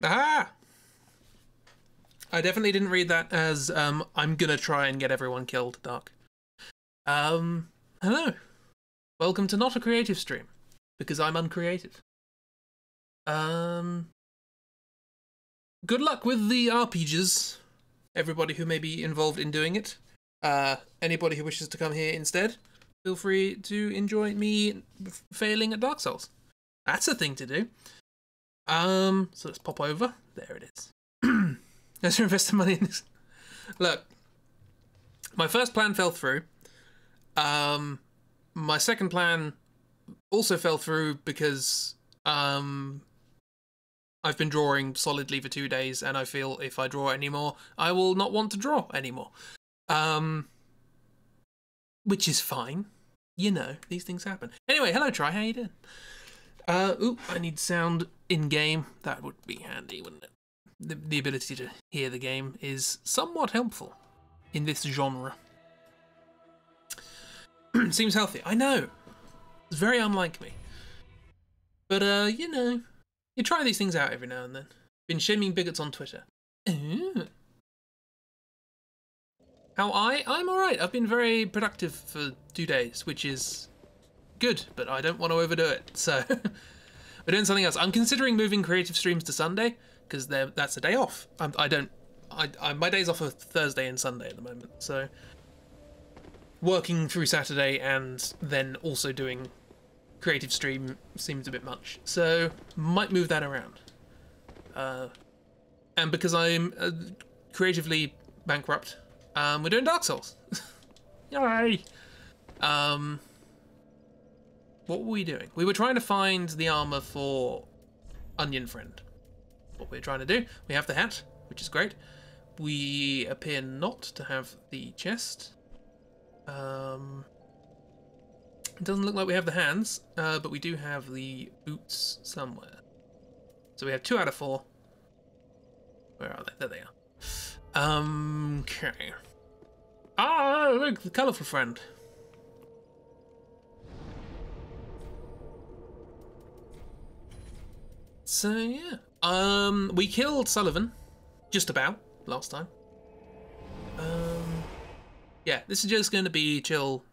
Aha! I definitely didn't read that as, I'm gonna try and get everyone killed, Dark. Hello. Welcome to Not a Creative Stream, because I'm uncreative. Good luck with the RPGs, everybody who may be involved in doing it. Anybody who wishes to come here instead, feel free to enjoy me failing at Dark Souls. That's a thing to do. So let's pop over. There it is. Let's invest some money in this. Look, my first plan fell through. My second plan also fell through because I've been drawing solidly for 2 days, and I feel if I draw anymore, I will not want to draw anymore. Which is fine. You know, these things happen. Anyway, hello, Try. How you doing? Ooh, I need sound in-game. That would be handy, wouldn't it? The ability to hear the game is somewhat helpful in this genre. Seems healthy. I know. It's very unlike me. But, you know, you try these things out every now and then. Been shaming bigots on Twitter. How I'm alright. I've been very productive for 2 days, which is good, but I don't want to overdo it, so we're doing something else. I'm considering moving creative streams to Sunday, because that's a day off. My days off are Thursday and Sunday at the moment, so working through Saturday and then also doing creative stream seems a bit much, so might move that around. And because I'm creatively bankrupt, we're doing Dark Souls. Yay! What were we doing? We were trying to find the armor for Onion Friend. What we're trying to do. We have the hat, which is great. We appear not to have the chest. It doesn't look like we have the hands, but we do have the boots somewhere. So we have 2 out of 4. Where are they? There they are. Okay. Ah, look, the colourful friend. So yeah, we killed Sullivan, just about, last time. Yeah, this is just going to be chill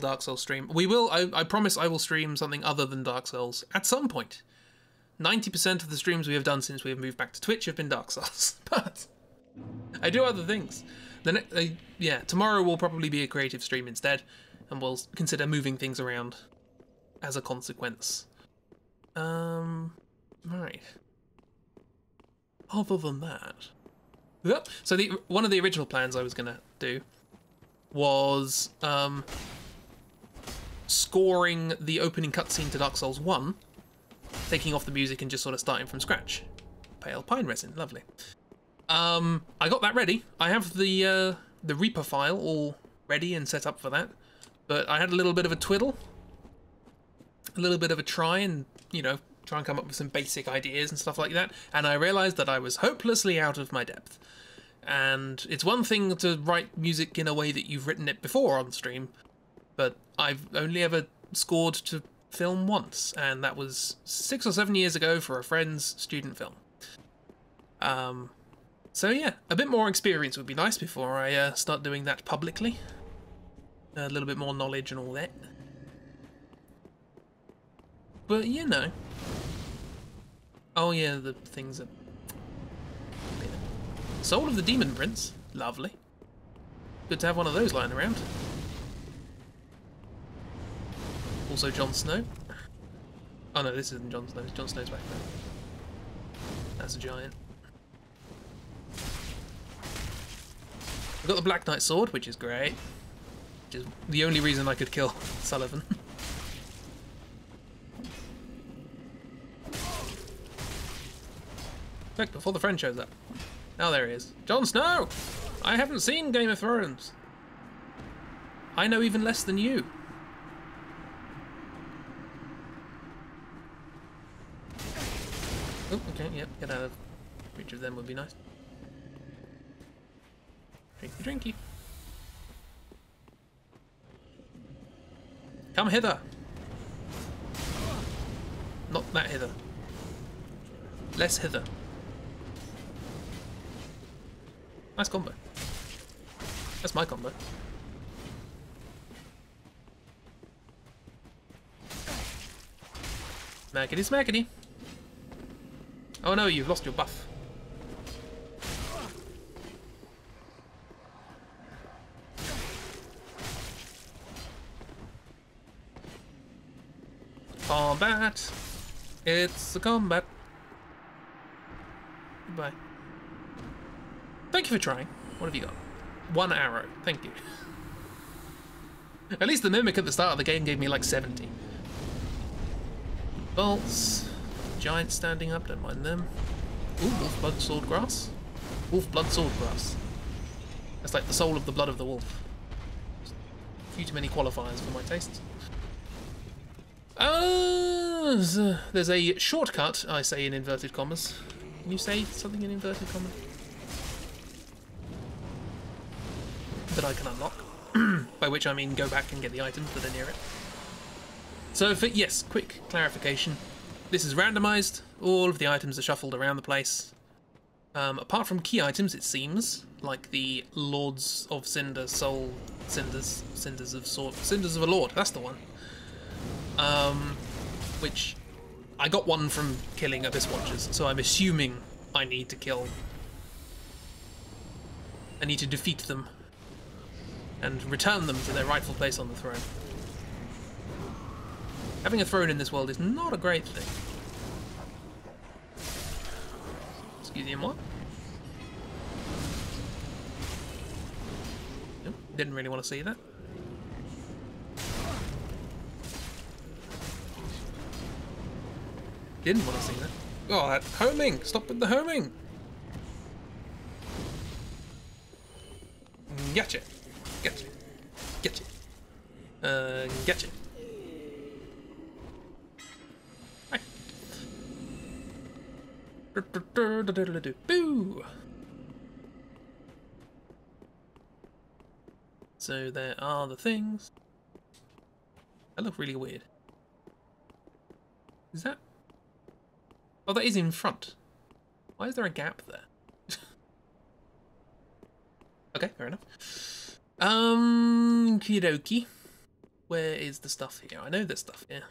Dark Souls stream. We will, I promise I will stream something other than Dark Souls at some point. 90% of the streams we have done since we have moved back to Twitch have been Dark Souls, but I do other things. Yeah, tomorrow will probably be a creative stream instead, and we'll consider moving things around as a consequence. Right. Other than that, yep. So one of the original plans I was gonna do was scoring the opening cutscene to Dark Souls 1, taking off the music and just sort of starting from scratch. Pale pine resin, lovely. I got that ready. I have the Reaper file all ready and set up for that, but I had a little bit of a twiddle, a little bit of a try, and you know, try and come up with some basic ideas and stuff like that, and I realised that I was hopelessly out of my depth. And it's one thing to write music in a way that you've written it before on stream, but I've only ever scored to film once, and that was 6 or 7 years ago for a friend's student film. So yeah, a bit more experience would be nice before I start doing that publicly. A little bit more knowledge and all that. But you know. Oh yeah, the things that... Soul of the Demon Prince. Lovely. Good to have one of those lying around. Also Jon Snow. Oh no, this isn't Jon Snow. Jon Snow's back there. That's a giant. I've got the Black Knight sword, which is great. Which is the only reason I could kill Sullivan. Quick, before the friend shows up. Oh, there he is. Jon Snow! I haven't seen Game of Thrones. I know even less than you. Oh, okay, yep, get out of reach of them would be nice. Drinky, drinky. Come hither. Not that hither. Less hither. Nice combo. That's my combo. Smackety smackety. Oh no, you've lost your buff. Combat. It's a combat. Goodbye. Thank you for trying. What have you got? 1 arrow. Thank you. At least the mimic at the start of the game gave me like 70. Bolts. Giants standing up, don't mind them. Ooh, wolf blood sword grass. Wolf blood sword grass. That's like the soul of the blood of the wolf. A few too many qualifiers for my tastes. There's a shortcut, I say in inverted commas. Can you say something in inverted commas? That I can unlock. By which I mean go back and get the items that are near it. So, yes, quick clarification. This is randomized. All of the items are shuffled around the place. Apart from key items, it seems, like the Lords of Cinder, Soul, Cinders of Sword, Cinders of a Lord, that's the one. Which I got one from killing Abyss Watchers, so I'm assuming I need to kill. I need to defeat them and return them to their rightful place on the throne. Having a throne in this world is not a great thing. Excuse me, what? Nope, didn't really want to see that. Didn't want to see that. Oh, that homing! Stop with the homing! Gotcha! Gotcha! Gotcha! Gotcha! Hi! Boo! So there are the things. That look really weird. Is that? Oh, that is in front. Why is there a gap there? Okay, fair enough. Kidoki. Where is the stuff here? I know there's stuff here.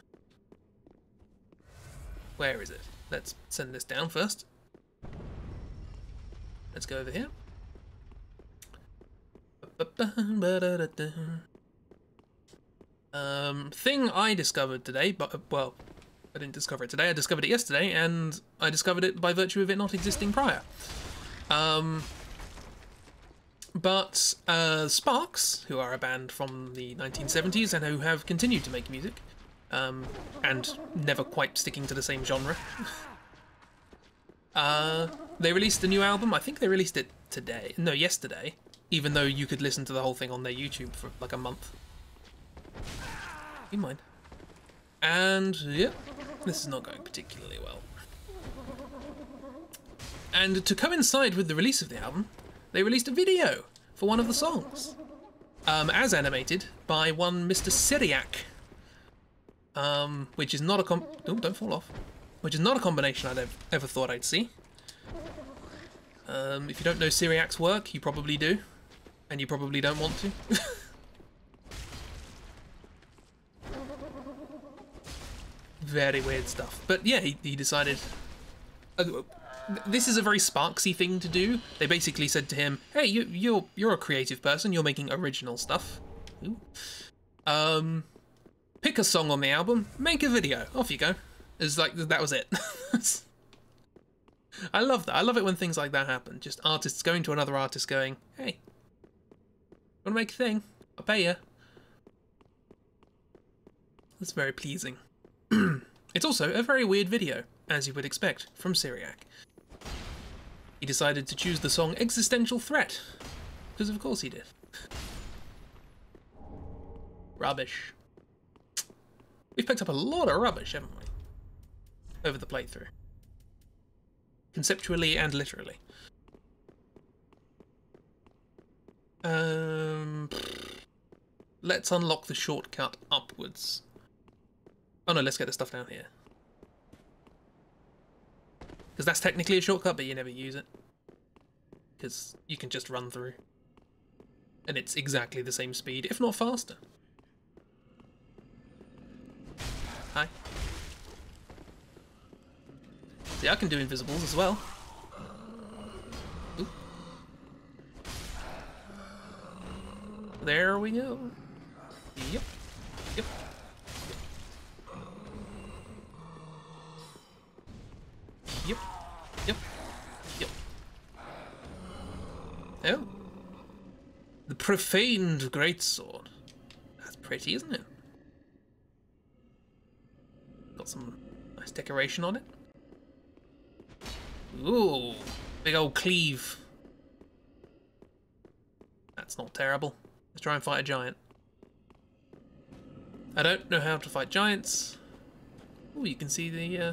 Where is it? Let's send this down first. Let's go over here. Thing I discovered today, but well, I didn't discover it today, I discovered it yesterday, and I discovered it by virtue of it not existing prior. But Sparks, who are a band from the 1970s and who have continued to make music, and never quite sticking to the same genre, they released a new album. I think they released it today, no, yesterday, even though you could listen to the whole thing on their YouTube for like a month. You mind? And, yeah, this is not going particularly well. And to coincide with the release of the album, they released a video for one of the songs, as animated by one Mr. Syriac, which is not a oh, don't fall off. Which is not a combination I'd ever thought I'd see. If you don't know Syriac's work, you probably do, and you probably don't want to. Very weird stuff. But yeah, he decided... this is a very Sparksy thing to do. They basically said to him, hey, you're a creative person, you're making original stuff. Ooh. Pick a song on the album, make a video, off you go. It's like, that was it. I love that. I love it when things like that happen. Just artists going to another artist going, hey, wanna make a thing? I'll pay you. That's very pleasing. It's also a very weird video, as you would expect from Syriac. He decided to choose the song Existential Threat, because of course he did. Rubbish. We've picked up a lot of rubbish, haven't we? Over the playthrough. Conceptually and literally. Let's unlock the shortcut upwards. Oh no, let's get the stuff down here. Because that's technically a shortcut, but you never use it. Because you can just run through. And it's exactly the same speed, if not faster. Hi. See, I can do invisibles as well. Oop. There we go. Yep. Yep. Yep. Yep. Yep. Oh. The profaned greatsword. That's pretty, isn't it? Got some nice decoration on it. Ooh, big old cleave. That's not terrible. Let's try and fight a giant. I don't know how to fight giants. Ooh, you can see the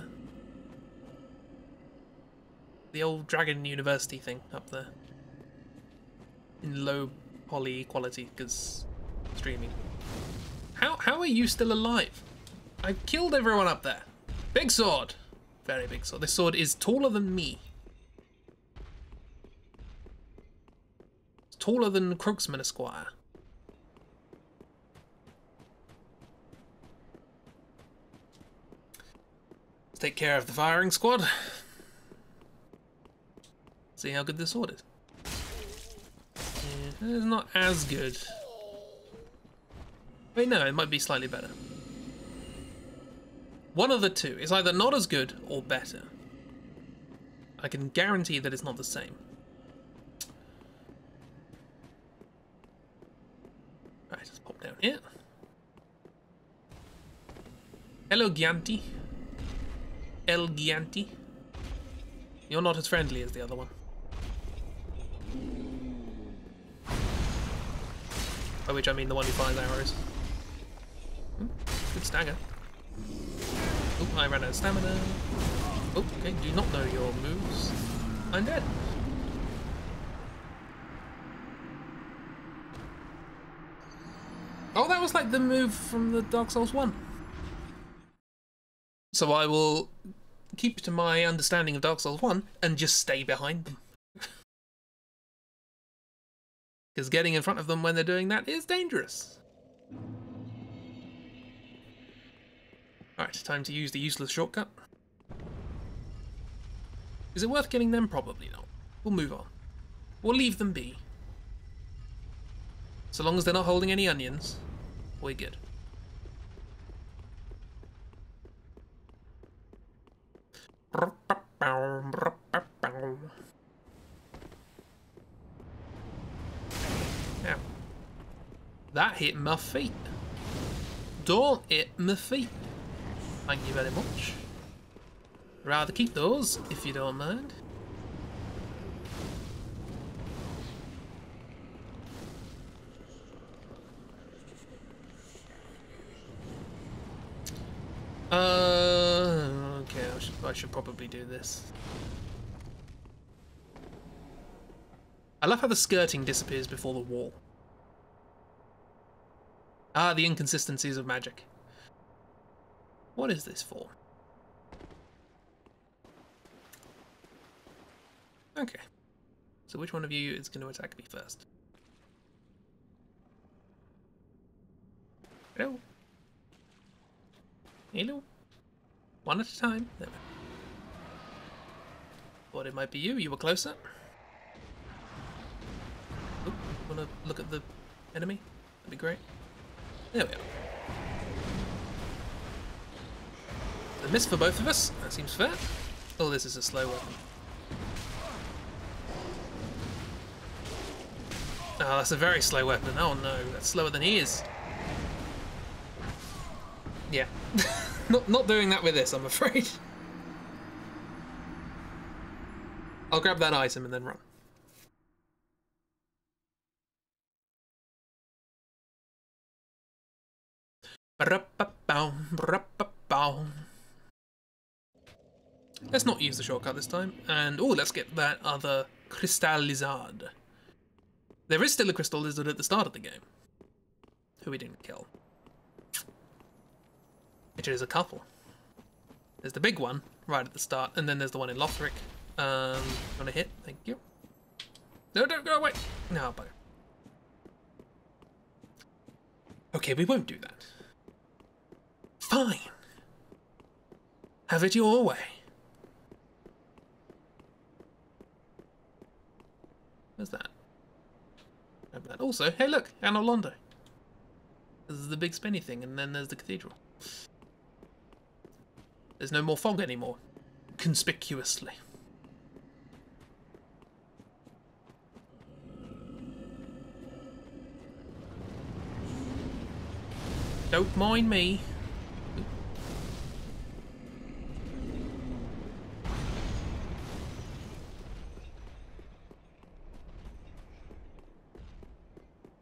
old Dragon University thing up there. In low poly quality, because streaming. How are you still alive? I killed everyone up there. Big sword. Very big sword. This sword is taller than me. It's taller than Crooksman Esquire. Let's take care of the firing squad. See how good this sword is. Yeah, it's not as good. Wait, no, it might be slightly better. One of the two. It's either not as good or better. I can guarantee that it's not the same. Right, let's pop down here. Hello, Gianti. El Gianti. You're not as friendly as the other one. By which I mean the one who fires arrows. Good stagger. Oh, I ran out of stamina. Oh, okay, do not know your moves. I'm dead. Oh, that was like the move from the Dark Souls 1. So I will keep to my understanding of Dark Souls 1 and just stay behind them. Because getting in front of them when they're doing that is dangerous. Alright, time to use the useless shortcut. Is it worth getting them? Probably not. We'll move on. We'll leave them be. So long as they're not holding any onions, we're good. Now, that hit my feet. Don't hit my feet. Thank you very much. Rather keep those, if you don't mind. Okay, I should probably do this. I love how the skirting disappears before the wall. Ah, the inconsistencies of magic. What is this for? Okay. So which one of you is going to attack me first? Hello? Hello? One at a time. There we go. Thought it might be you. You were closer. Oh, want to look at the enemy? That'd be great. There we are. A miss for both of us. That seems fair. Oh, this is a slow weapon. Oh, that's a very slow weapon. Oh no, that's slower than he is. Yeah. not doing that with this, I'm afraid. I'll grab that item and then run. Let's not use the shortcut this time. And, oh, let's get that other Crystal Lizard. There is still a Crystal Lizard at the start of the game, who we didn't kill. Which is a couple. There's the big one, right at the start, and then there's the one in Lothric. Want to hit? Thank you. No, don't go away. No, bugger. Okay, we won't do that. Fine. Have it your way. Where's that? Also, hey look, Anno Londo. This is the big spinny thing, and then there's the cathedral. There's no more fog anymore. Conspicuously. Don't mind me.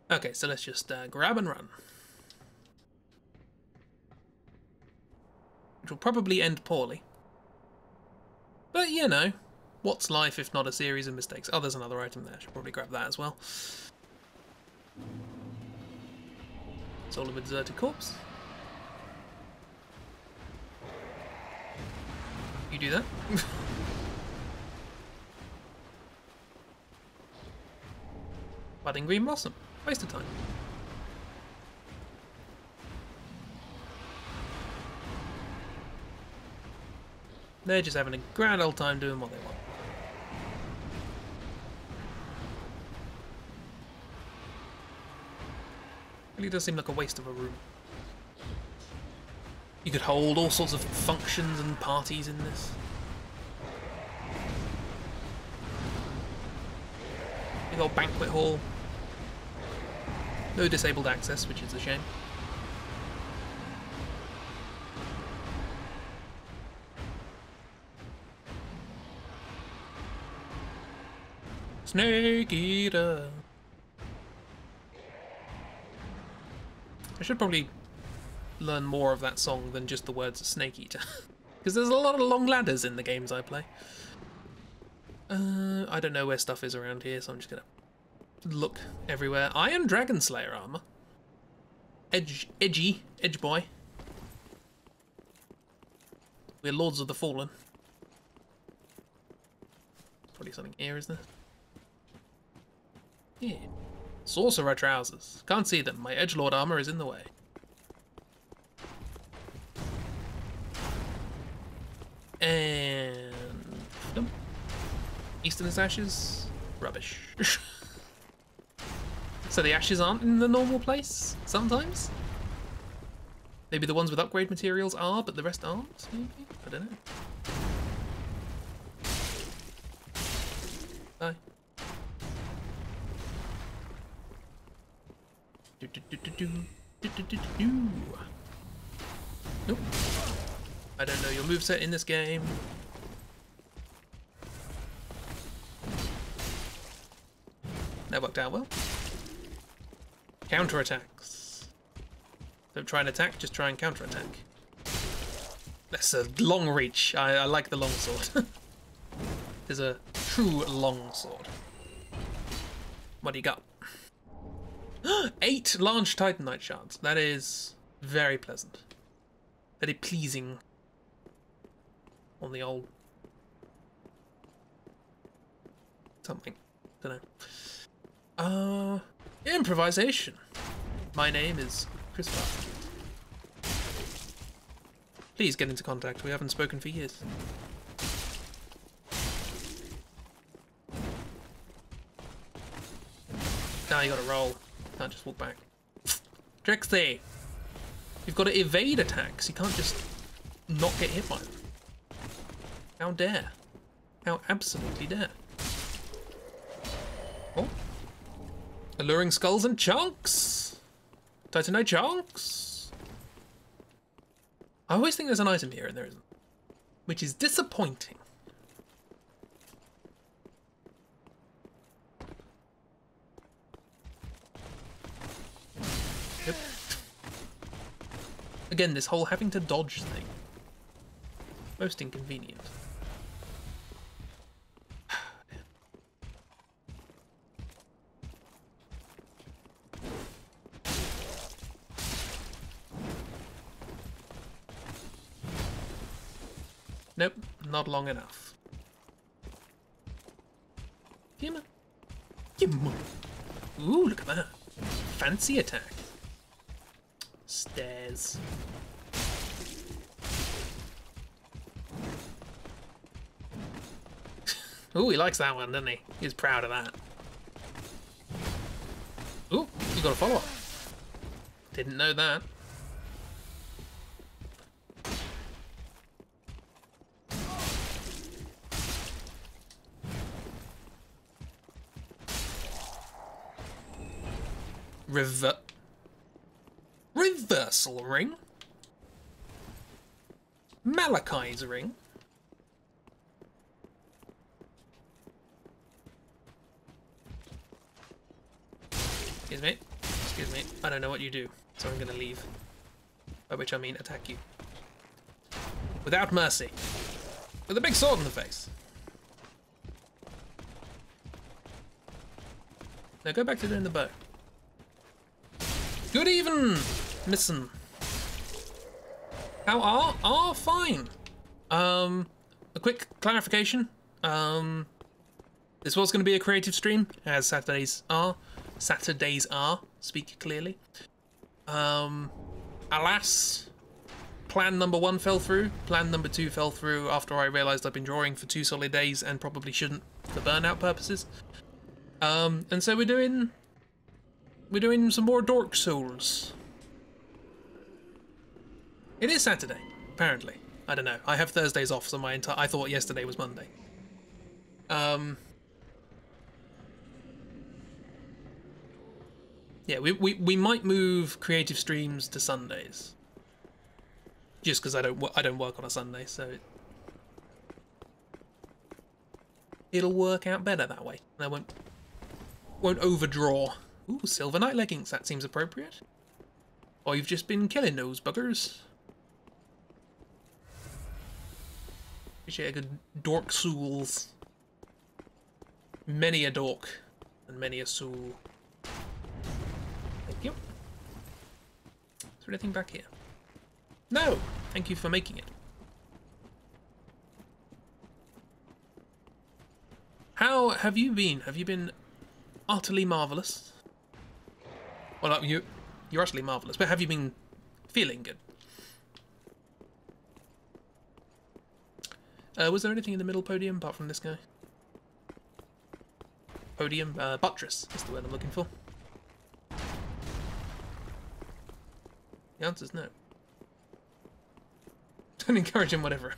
Okay, so let's just grab and run. Which will probably end poorly. But, you know, what's life if not a series of mistakes? Oh, there's another item there. I should probably grab that as well. Soul of a deserted corpse. You do that. Budding green blossom. Waste of time. They're just having a grand old time doing what they want. Really does seem like a waste of a room. You could hold all sorts of functions and parties in this. Big old banquet hall. No disabled access, which is a shame. Snake Eater. I should probably learn more of that song than just the words Snake Eater. Because there's a lot of long ladders in the games I play. I don't know where stuff is around here, so I'm just gonna look everywhere. Iron Dragon Slayer armor. Edge boy. We're Lords of the Fallen. Probably something here, isn't there? Yeah. Sorcerer trousers. Can't see them. My edgelord armor is in the way. And Eastern's ashes. Rubbish. So the ashes aren't in the normal place sometimes? Maybe the ones with upgrade materials are, but the rest aren't? Maybe? I don't know. Bye. Nope. I don't know your moveset in this game. That worked out well. Counter-attacks. Don't try and attack, just try and counter-attack. That's a long reach. I like the long sword. There's a true long sword. What do you got? 8 large titanite shards. That is very pleasant. Very pleasing. On the old... something. Don't know. Improvisation. My name is Chris Barker. Please get into contact. We haven't spoken for years. Now you gotta roll. Can't just walk back. Trixie! You've got to evade attacks. You can't just not get hit by them. How dare. How absolutely dare. Oh. Alluring skulls and chunks! Titanite chunks! I always think there's an item here and there isn't. Which is disappointing. Yep. Again, this whole having to dodge thing. Most inconvenient. Nope, not long enough. Come on. Come on. Ooh, look at that. Fancy attack. Stairs. Ooh, he likes that one, doesn't he? He's proud of that. Ooh, you got a follow-up. Didn't know that. Reversal ring. Malachi's ring. Excuse me. Excuse me. I don't know what you do, so I'm gonna leave. By which I mean attack you. Without mercy. With a big sword in the face. Now go back to doing the bow. Good even, missin'. How are? Fine. A quick clarification. This was going to be a creative stream, as Saturdays are. Speak clearly. Alas, plan number 1 fell through. Plan number 2 fell through after I realised I've been drawing for 2 solid days and probably shouldn't for burnout purposes. And so we're doing some more Dark Souls. It is Saturday, apparently. I don't know. I have Thursdays off, so I thought yesterday was Monday. Yeah, we might move creative streams to Sundays. Just because I don't work on a Sunday, so it'll work out better that way. I won't overdraw. Ooh, silver night leggings. That seems appropriate. Or you've just been killing those buggers. Appreciate a good Dork Souls. Many a dork and many a soul. Thank you. Is there anything back here? No! Thank you for making it. How have you been? Have you been utterly marvellous? Well, you're utterly marvellous, but have you been feeling good? Was there anything in the middle podium apart from this guy? Podium? Buttress is the word I'm looking for. The answer's no. Don't encourage him, whatever.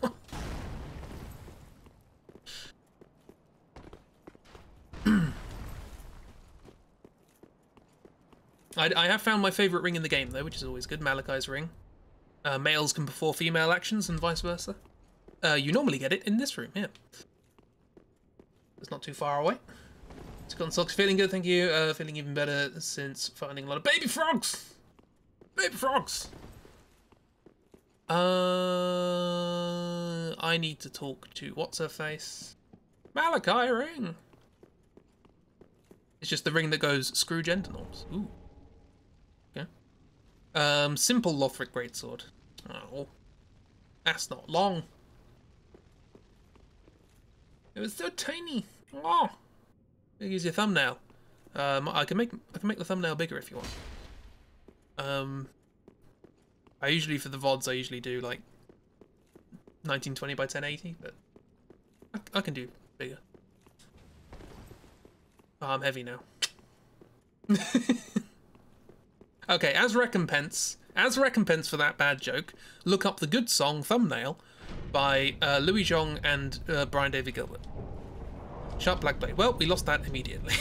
I have found my favourite ring in the game, though, which is always good. Malachi's ring. Males can perform female actions and vice versa. You normally get it in this room, yeah. It's not too far away. Scott Socks, feeling good, thank you. Feeling even better since finding a lot of baby frogs! Baby frogs! I need to talk to what's-her-face? Malachi ring! It's just the ring that goes screw genitals. Ooh. Okay. Simple Lothric greatsword. Oh. That's not long. It was so tiny. Oh. Use your thumbnail. I can make the thumbnail bigger if you want. I usually, for the VODs, I usually do like 1920 by 1080, but I can do bigger. Oh, I'm heavy now. Okay, as recompense for that bad joke, look up the good song Thumbnail by Louis Zhong and Brian David Gilbert. Sharp Black Blade. Well, we lost that immediately.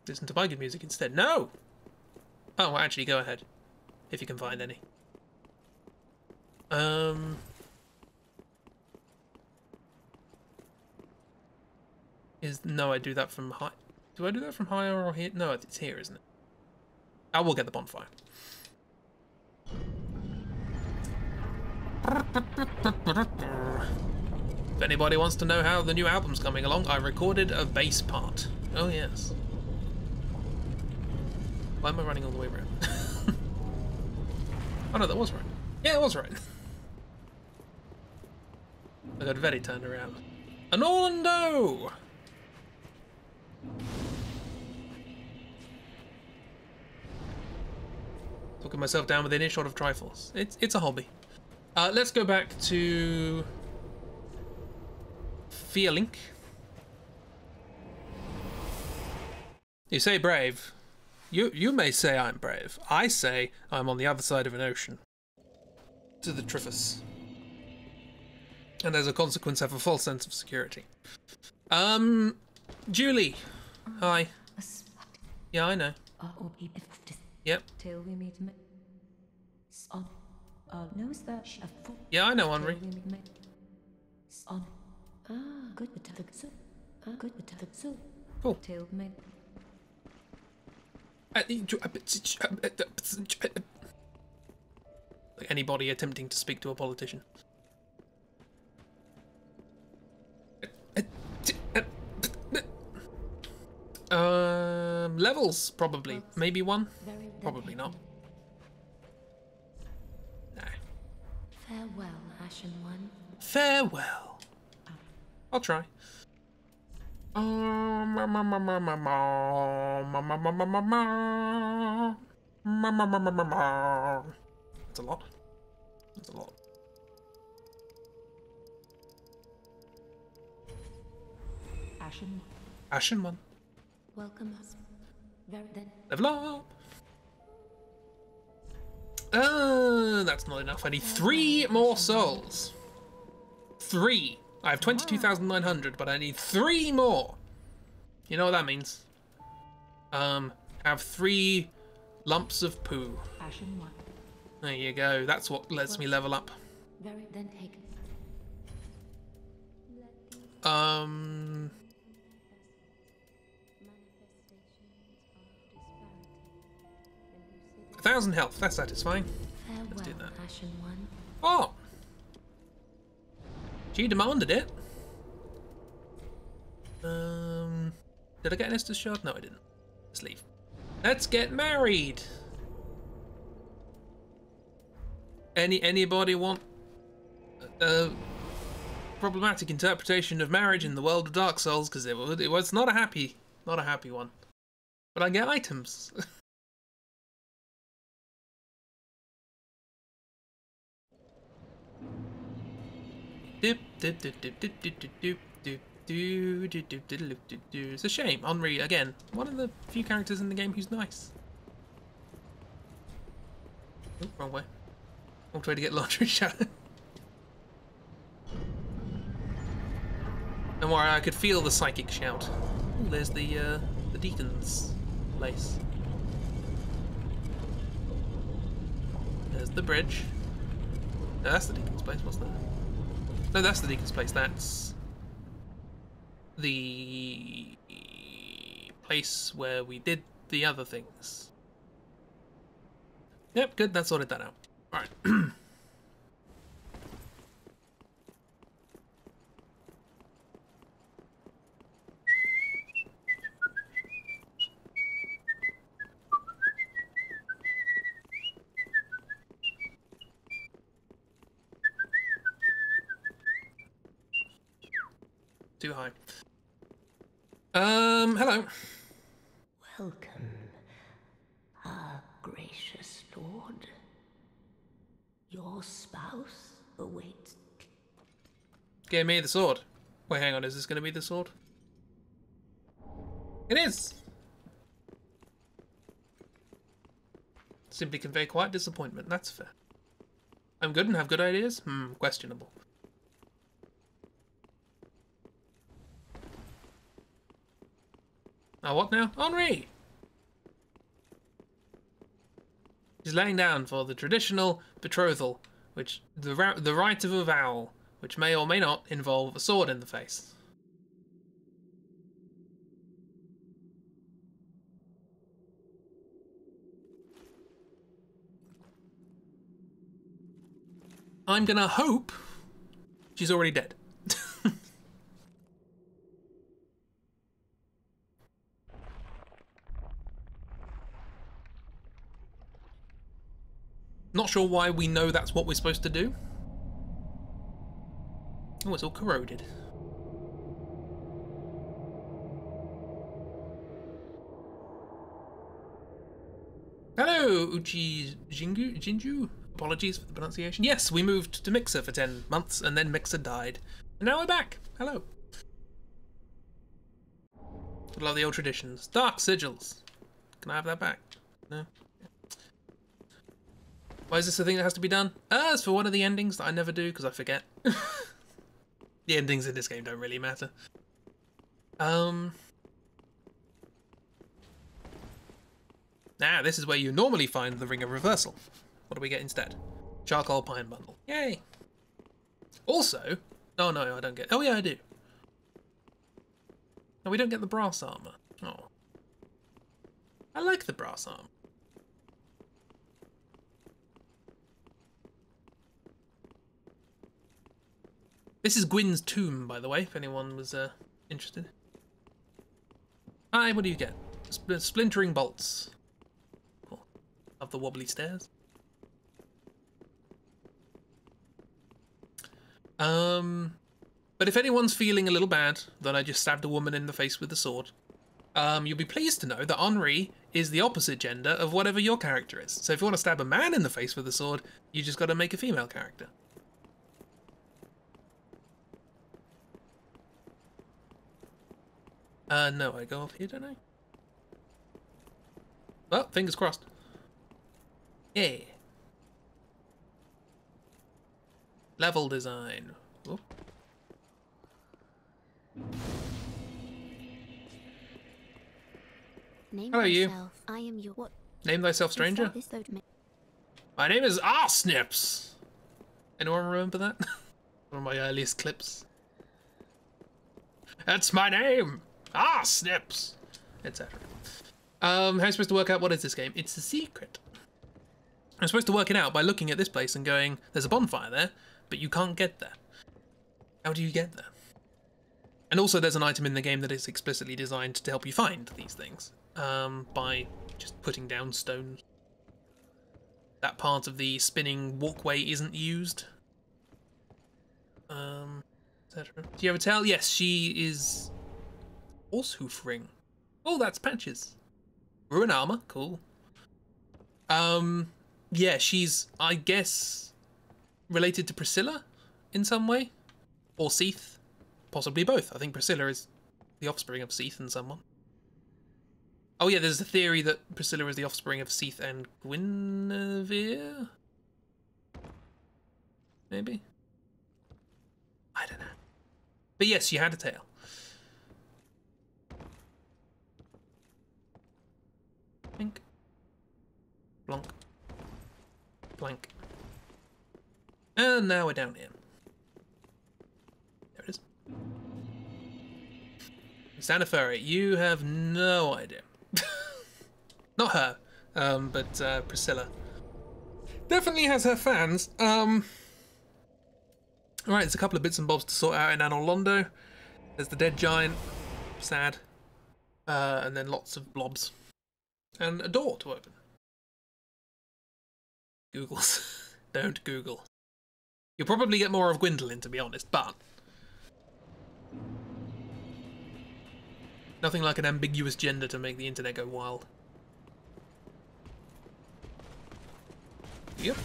Listen to my good music instead. No! Oh, well, actually, go ahead. If you can find any. No, I do that from high. Do I do that from higher or here? No, it's here, isn't it? I will get the bonfire. anybody wants to know how the new album's coming along, I recorded a bass part. Oh yes. Why am I running all the way around? Oh no, that was right. Yeah, it was right. I got very turned around. An Orlando! Talking myself down within earshot of trifles. It's a hobby. Let's go back to feeling. You say brave. You may say I'm brave. I say I'm on the other side of an ocean. To the Triffus. And as a consequence have a false sense of security. Julie. Hi. Yeah, I know. Yep. Yeah, I know, Henri. Cool. Like anybody attempting to speak to a politician. Levels, probably. Maybe one? Probably not. No. Farewell, Ashen One. Farewell. I'll try. That's a lot. That's a lot. Ashen. Ashen One. Welcome us. Very then. Level up. That's not enough. I need 3 more souls. 3. I have 22,900, but I need 3 more. You know what that means? Have 3 lumps of poo. Ashen One. There you go. That's what lets me level up. Very then take. 1,000 health. That's satisfying. Let's do that. Ashen One. Oh! She demanded it. Did I get an Estus shard? No, I didn't. Let's leave. Let's get married. Anybody want a problematic interpretation of marriage in the world of Dark Souls? Because it was not a happy one. But I get items. It's a shame. Henri, again, one of the few characters in the game who's nice. Oh, wrong way. Wrong way to get laundry shadow. Don't worry, I could feel the psychic shout. Ooh, there's the deacon's place. There's the bridge. No, that's the deacon's place. What's that? No, that's the deacon's place. That's the place where we did the other things. Yep, good. That sorted that out. All right. Too high. Hello. Welcome, our gracious lord. Your spouse awaits. Give me the sword. Wait, hang on. Is this going to be the sword? It is. Simply convey quiet disappointment. That's fair. I'm good and have good ideas? Questionable. Now what now? Henri! He's laying down for the traditional betrothal, which the rite of a vow, which may or may not involve a sword in the face. I'm gonna hope she's already dead. Not sure why we know that's what we're supposed to do. Oh, it's all corroded. Hello, Jinju. Apologies for the pronunciation. Yes, we moved to Mixer for 10 months, and then Mixer died. And now we're back. Hello. Love the old traditions. Dark Sigils. Can I have that back? No? Why is this a thing that has to be done? It's for one of the endings that I never do, because I forget. The endings in this game don't really matter. This is where you normally find the Ring of Reversal. What do we get instead? Charcoal Pine Bundle. Yay! Also... Oh no, I don't get... Oh yeah, I do. No, we don't get the brass armor. Oh. I like the brass armor. This is Gwyn's tomb, by the way, if anyone was interested. Hi, what do you get? Splintering bolts. Oh, of the wobbly stairs. But if anyone's feeling a little bad that I just stabbed a woman in the face with a sword, you'll be pleased to know that Henri is the opposite gender of whatever your character is. So if you want to stab a man in the face with a sword, you just got to make a female character. No, I go off here, don't I? Well, fingers crossed. Yeah. Level design. Oh. Hello, you. I am your what? Name thyself, stranger. My name is Snips. Anyone remember that? One of my earliest clips. That's my name. Snips, etc. How are you supposed to work out what is this game? It's a secret. I'm supposed to work it out by looking at this place and going, there's a bonfire there, but you can't get there. How do you get there? And also there's an item in the game that is explicitly designed to help you find these things, by just putting down stones. That part of the spinning walkway isn't used. Etc. Do you ever tell? Yes, she is... Horsehoof ring. Oh, that's Patches. Ruin armor, cool. Yeah, she's, I guess, related to Priscilla in some way? Or Seath? Possibly both. I think Priscilla is the offspring of Seath and someone. Oh yeah, there's a theory that Priscilla is the offspring of Seath and Guinevere? Maybe? I don't know. But yes, she had a tail. Blink. Blonk. Blank. And now we're down here. There it is. Santa Furry, you have no idea. Not her, but Priscilla. Definitely has her fans. Alright, there's a couple of bits and bobs to sort out in Anolondo. There's the dead giant. Sad. And then lots of blobs. And a door to open. Googles. Don't Google. You'll probably get more of Gwendolyn, to be honest, but... nothing like an ambiguous gender to make the internet go wild. Yep.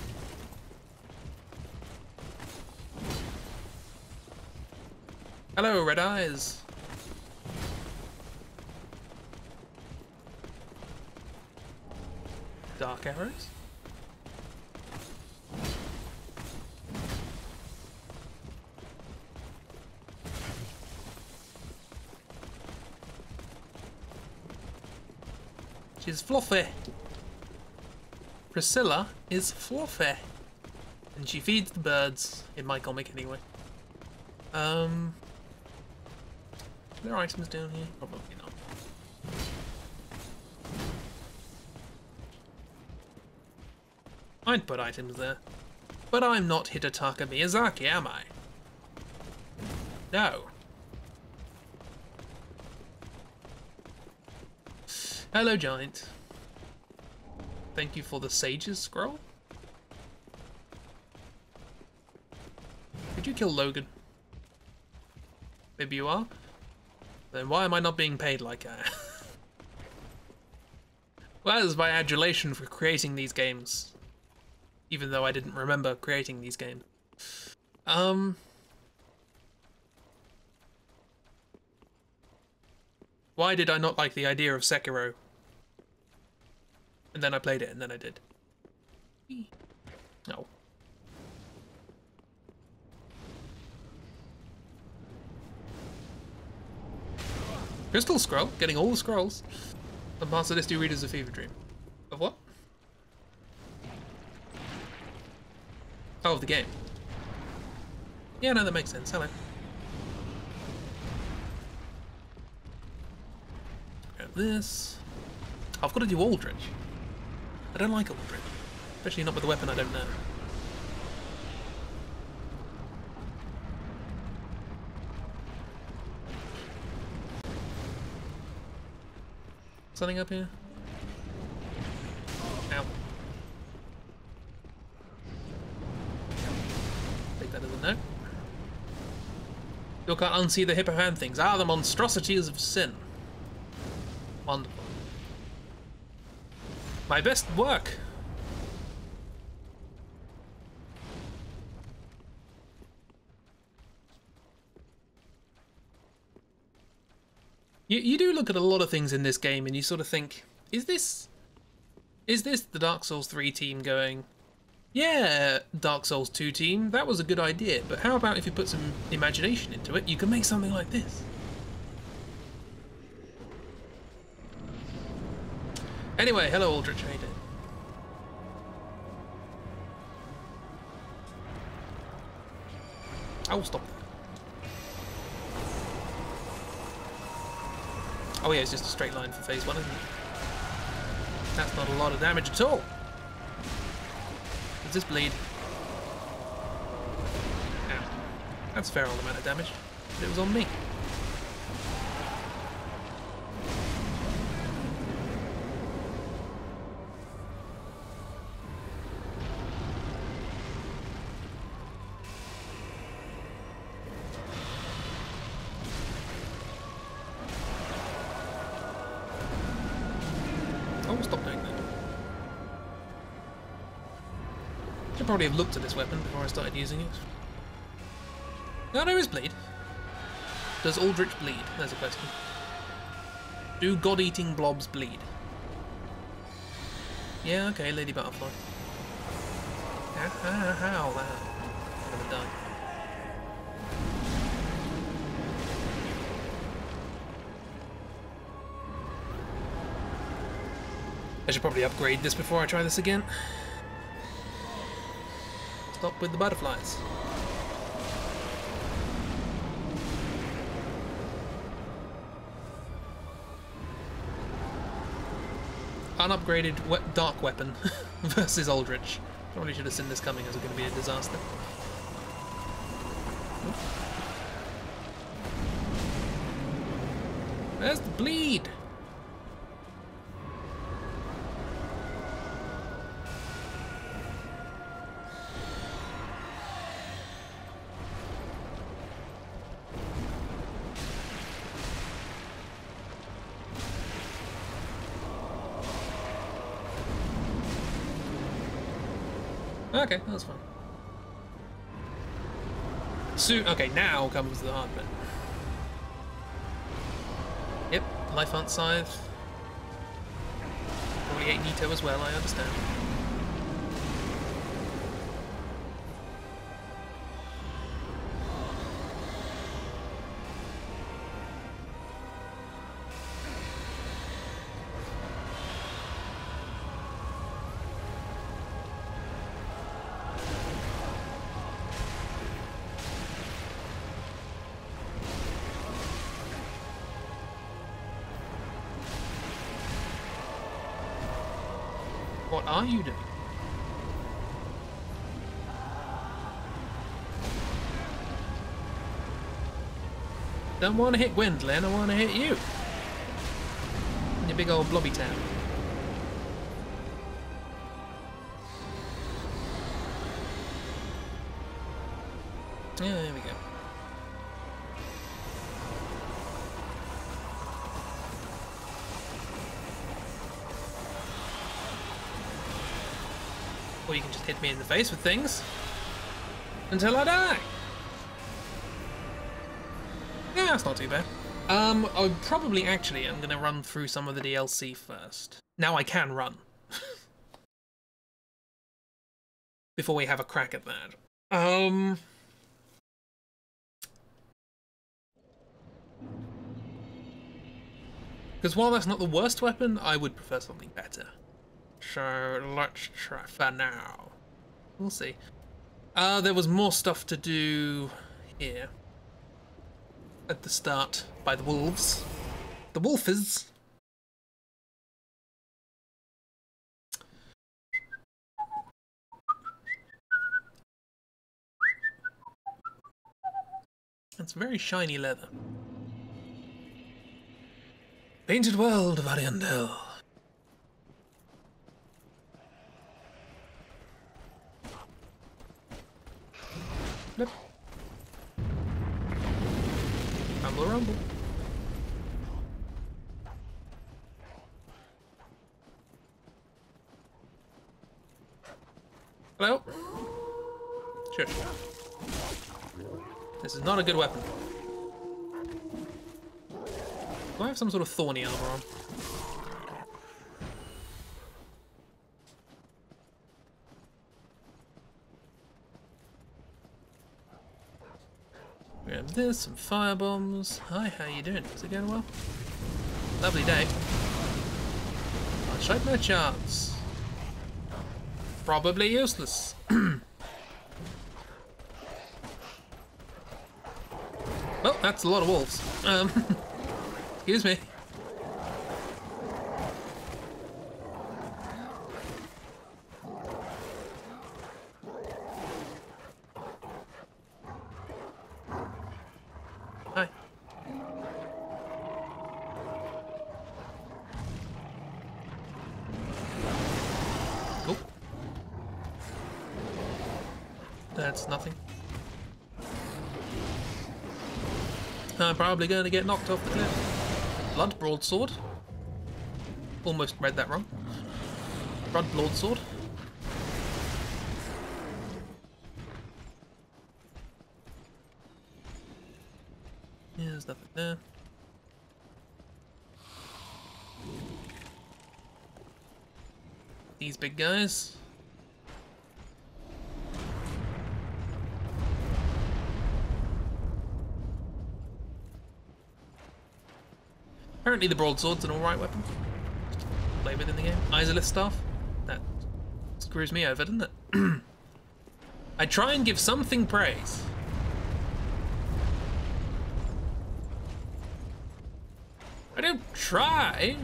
Hello, Red Eyes. Dark arrows. She's fluffy. Priscilla is fluffy. And she feeds the birds, in my comic anyway. Are there items down here? Probably not. I'd put items there. But I'm not Hidetaka Miyazaki, am I? No. Hello, Giant. Thank you for the Sage's Scroll. you kill Logan? Maybe you are? Then why am I not being paid like that? Well, that is my adulation for creating these games. Even though I didn't remember creating these games. Why did I not like the idea of Sekiro? And then I played it, and then I did. No. Crystal Scroll? Getting all the scrolls. The Master List you read is a fever dream. Of what? Oh, of the game. Yeah, no, that makes sense. Hello. Grab this. I've got to do Aldrich. I don't like Aldrich. Especially not with a weapon I don't know. Something up here? Ow. Take that as a no. You can't unsee the hippophan things. Ah, the monstrosities of sin. Wonderful. My best work. You do look at a lot of things in this game and you sort of think, is this the Dark Souls 3 team going, yeah, Dark Souls 2 team, that was a good idea, but how about if you put some imagination into it, you can make something like this. Anyway, hello Aldrich, how you doing? I will stop that. Oh yeah, it's just a straight line for phase 1, isn't it? That's not a lot of damage at all. Does this bleed? Ow. That's a fair old amount of damage. But it was on me. Oh, stop doing that. Should probably have looked at this weapon before I started using it. No, there is bleed. Does Aldrich bleed? There's a question. Do god-eating blobs bleed? Yeah, okay, Lady Butterfly. How that? I'm gonna die. I should probably upgrade this before I try this again. Stop with the butterflies. Unupgraded dark weapon versus Aldrich. Probably should have seen this coming as it was going to be a disaster. Where's the bleed? Okay, that's fine. Soon, okay, now comes the hard bit. Yep, Life Hunt Scythe. Probably 8 Nito as well, I understand. What are you doing? Don't want to hit Gwendolyn, I want to hit you. Your big old blobby town. Yeah, there we go. Or you can just hit me in the face with things until I die. Yeah, that's not too bad. I probably actually am gonna run through some of the DLC first. Now I can run. Before we have a crack at that. Because while that's not the worst weapon, I would prefer something better. So let's try for now. We'll see. There was more stuff to do here. At the start by the wolves. The wolfers. It's very shiny leather. Painted world of Ariandel. Flip. Rumble, rumble. Hello? Sure. This is not a good weapon. Do I have some sort of thorny armor on? We have this, some fire bombs. Hi, how you doing? Is it going well? Lovely day. I'll shake my chance. Probably useless. Well, that's a lot of wolves. Excuse me. Hi. Cool. That's nothing. I'm probably going to get knocked off the cliff. Blood broadsword. Almost read that wrong. Blood broadsword. Yeah, there's nothing there. These big guys. Apparently the broadsword's an alright weapon. Just play with in the game. Isolith staff. That screws me over, doesn't it? I try and give something praise. I don't try.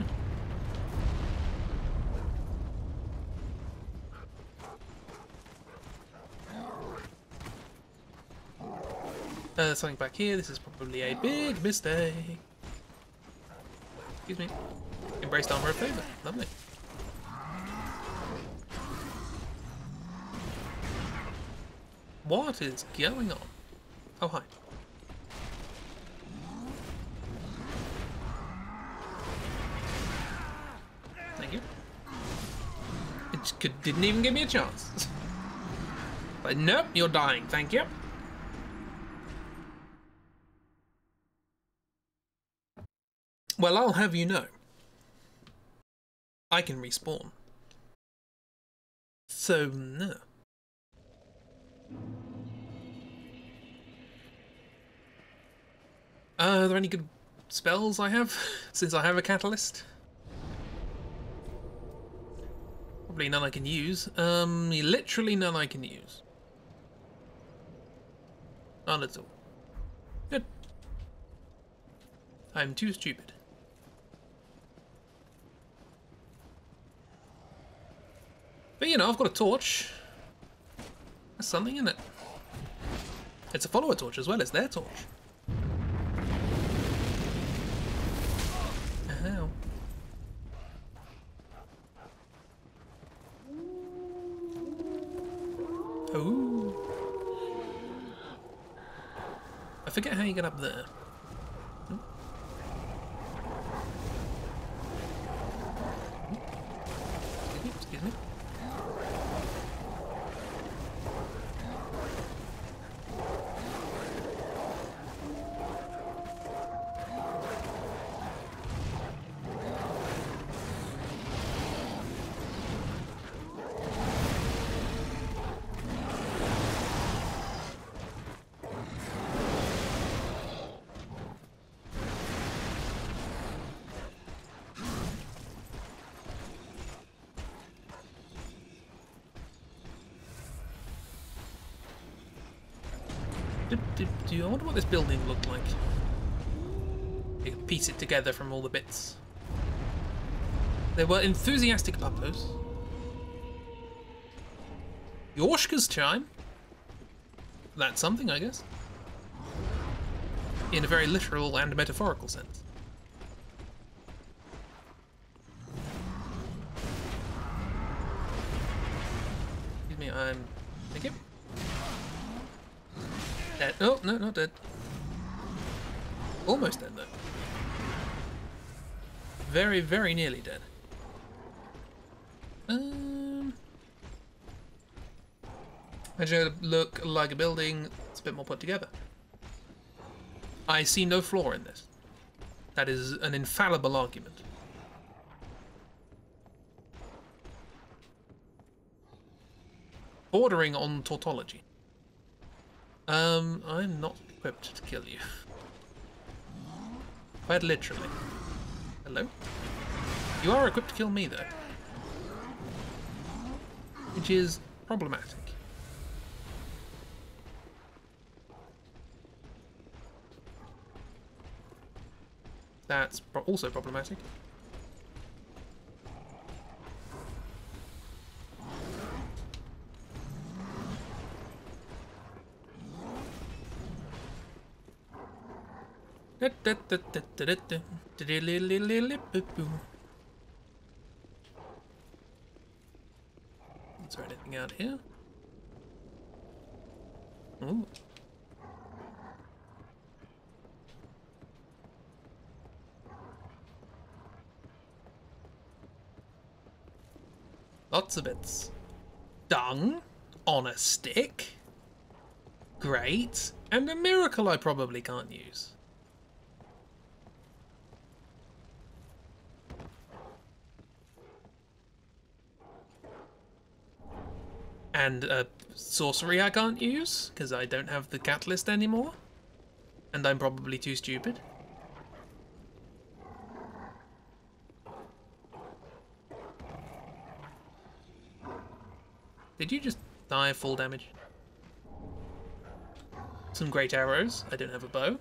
There's something back here. This is probably a big mistake. Excuse me. Embraced armor of favor. Lovely. What is going on? Oh, hi. Thank you. It didn't even give me a chance. But nope, you're dying. Thank you. Well, I'll have you know, I can respawn. So, no. Are there any good spells I have, since I have a catalyst? Probably none I can use. Literally none I can use. None at all. Good. I'm too stupid. But you know, I've got a torch. That's something, isn't it? It's a follower torch as well as their torch. Ow. Ooh. forget how you get up there. Excuse me. I wonder what this building looked like. You can piece it together from all the bits. There were enthusiastic puppos. Yorshka's chime. That's something, I guess. In a very literal and metaphorical sense. Excuse me, I'm... Thank you. Dead. Oh, no, not dead. Almost dead, though. Very, very nearly dead. Imagine it look like a building that's a bit more put together. I see no flaw in this. That is an infallible argument. Bordering on tautology. I'm not equipped to kill you. Quite literally. Hello? You are equipped to kill me, though. Which is problematic. That's also problematic. Is there anything out here? Ooh. Lots of bits. Dung on a stick. Great. And a miracle I probably can't use. And a sorcery I can't use, because I don't have the catalyst anymore. And I'm probably too stupid. Did you just die of full damage? Some great arrows. I don't have a bow.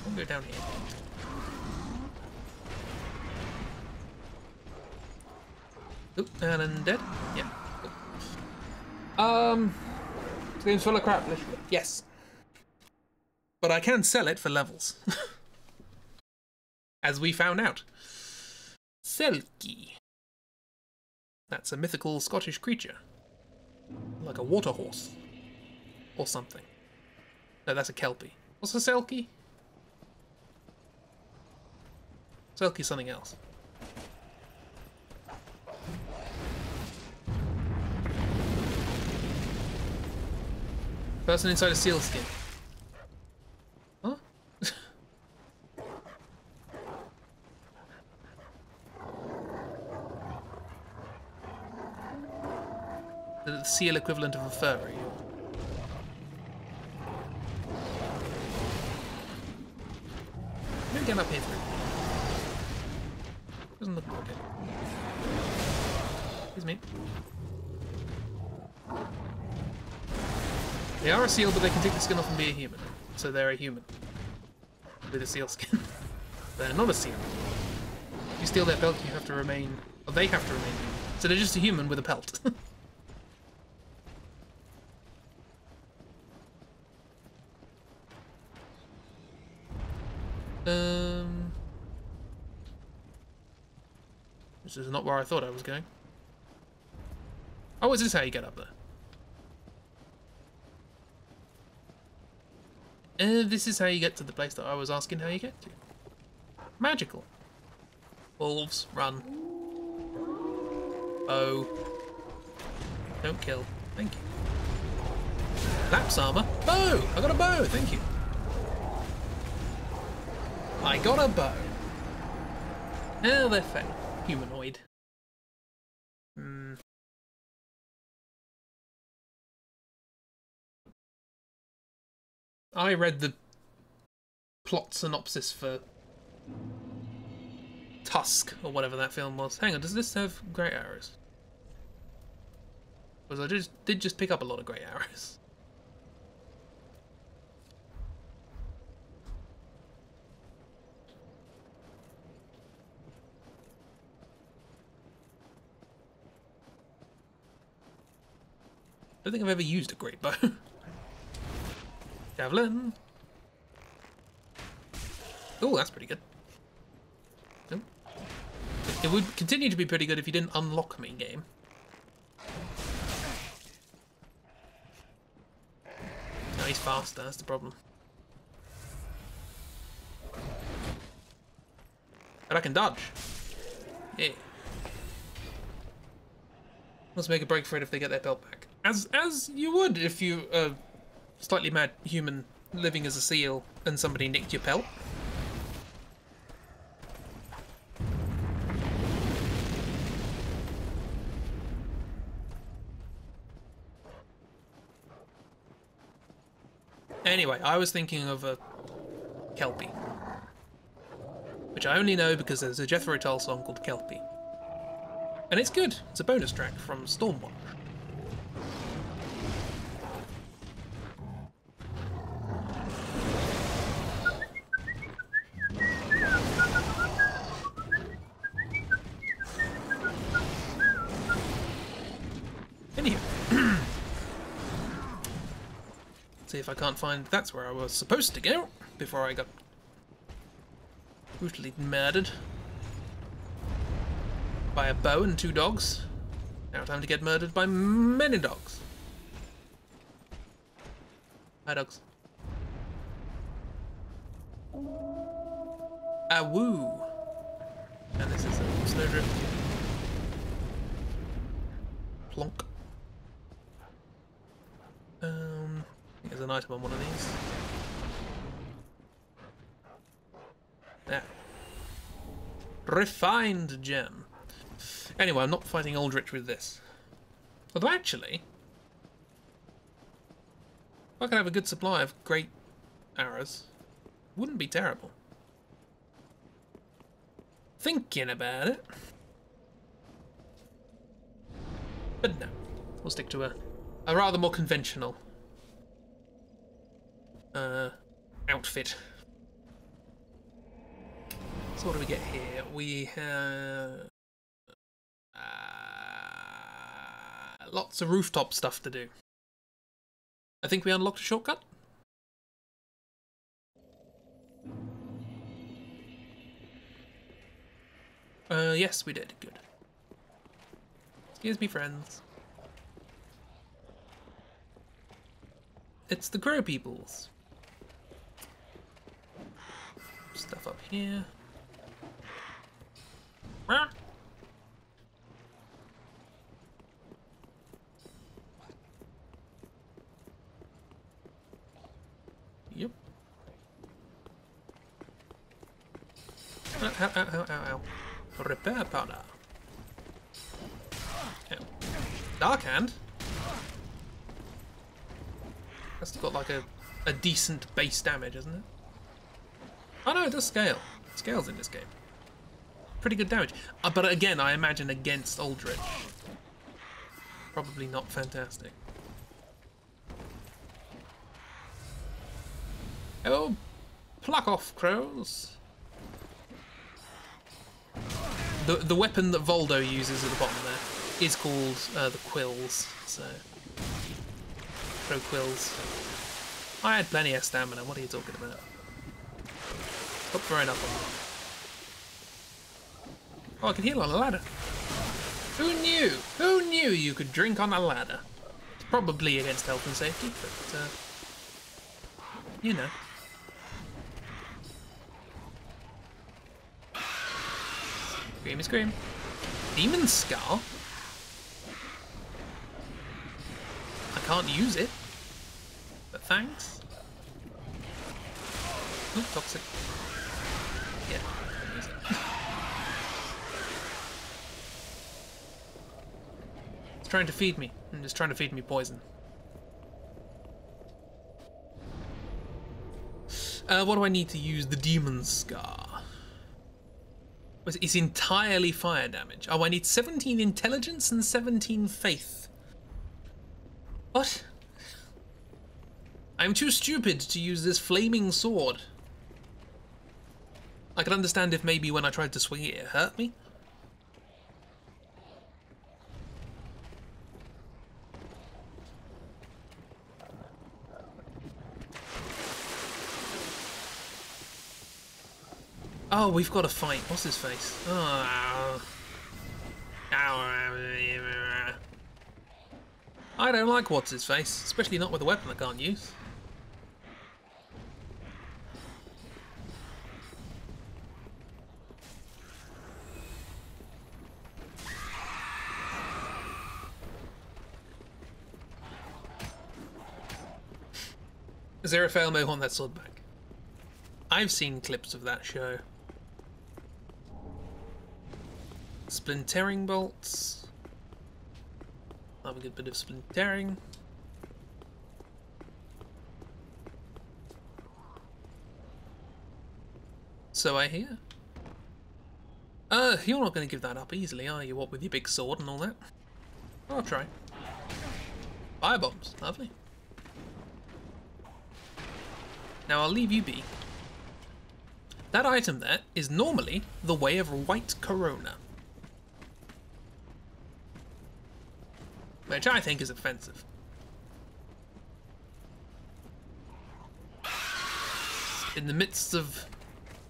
I'll go down here. Oop, and I'm dead. Yeah. This game's full of crap, literally. Yes. But I can sell it for levels. As we found out. Selkie. That's a mythical Scottish creature. Like a water horse. Or something. No, that's a kelpie. What's a selkie? Selkie's something else. Person inside a seal skin. Huh? The seal equivalent of a furry. Let me get up here through. Doesn't look okay. Excuse me. They are a seal, but they can take the skin off and be a human. So they're a human. With a seal skin. They're not a seal. If you steal their pelt, you have to remain... Or they have to remain human. So they're just a human with a pelt. This is not where I thought I was going. Oh, is this how you get up there? This is how you get to the place that I was asking how you get to. Magical. Wolves, run. Bow. Don't kill. Thank you. Lapse armor. Bow! I got a bow, thank you. I got a bow. Oh, they're fake. Humanoid. I read the plot synopsis for Tusk, or whatever that film was. Hang on, does this have great arrows? Because I did just pick up a lot of great arrows. I don't think I've ever used a great bow. Javelin. Oh, that's pretty good. Oh. It would continue to be pretty good if you didn't unlock me, game. No, he's faster, that's the problem. But I can dodge. Yeah. Let's make a break for it if they get their belt back. As you would if you slightly mad human living as a seal and somebody nicked your pelt. Anyway, I was thinking of a Kelpie, which I only know because there's a Jethro Tull song called Kelpie. And it's good. It's a bonus track from Stormwatch. See if I can't find... That's where I was supposed to go before I got brutally murdered by a bow and 2 dogs. Now time to get murdered by many dogs. Hi, dogs. Ah, woo! And this is a snowdrift. Plonk. There's an item on one of these. There. Refined gem. Anyway, I'm not fighting Aldrich with this. Although actually, if I could have a good supply of great arrows, wouldn't be terrible. Thinking about it. But no, we'll stick to a rather more conventional outfit. So what do we get here? We have lots of rooftop stuff to do. I think we unlocked a shortcut. Yes, we did. Good. Excuse me, friends. It's the crow peoples. Stuff up here. Ah. Yep. Ow, ow, ow, ow, ow, ow. Repair powder. Ow. Dark hand? That's got like a decent base damage, isn't it? Oh no, it does scale. It scales in this game. Pretty good damage. But again, I imagine against Aldrich. Probably not fantastic. Oh, pluck off, crows. The weapon that Voldo uses at the bottom there is called the quills. So, crow quills. I had plenty of stamina. What are you talking about? Stop throwing up on me. Oh, I can heal on a ladder. Who knew? Who knew you could drink on a ladder? It's probably against health and safety, but you know. Screamy scream. Demon Scar? I can't use it. But thanks. Oh, toxic. Yeah, can't use it. It's trying to feed me. I'm just trying to feed me poison. What do I need to use the Demon Scar? It's entirely fire damage. Oh, I need 17 intelligence and 17 faith. What? I'm too stupid to use this flaming sword. I could understand if maybe when I tried to swing it, it hurt me. Oh, we've got to fight. What's his face? Oh. I don't like what's his face, especially not with a weapon I can't use. Zerafael may want that sword back. I've seen clips of that show. Splintering bolts. Have a good bit of splintering. So I hear. You're not going to give that up easily, are you? What with your big sword and all that? I'll try. Fire bombs, lovely. Now I'll leave you be. That item there is normally the way of white corona. Which I think is offensive. In the midst of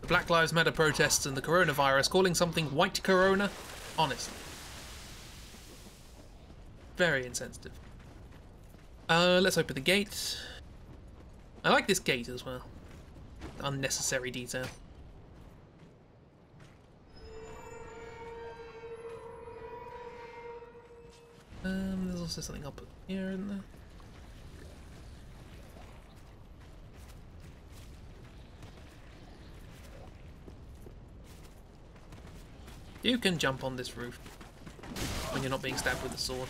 the Black Lives Matter protests and the coronavirus, calling something white corona, honestly. Very insensitive. Let's open the gate. I like this gate as well. Unnecessary detail. There's also something up here, isn't there? You can jump on this roof when you're not being stabbed with a sword.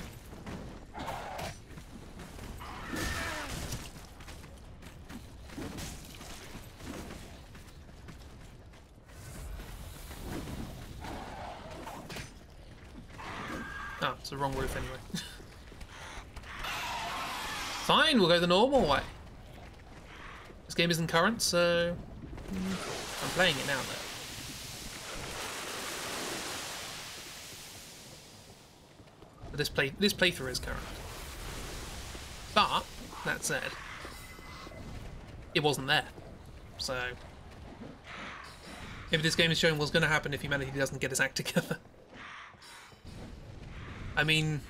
Oh, it's the wrong roof anyway. Fine, we'll go the normal way. This game isn't current, so I'm playing it now though. But this playthrough is current. But that said, it wasn't there. So if this game is showing what's going to happen if humanity doesn't get its act together. I mean,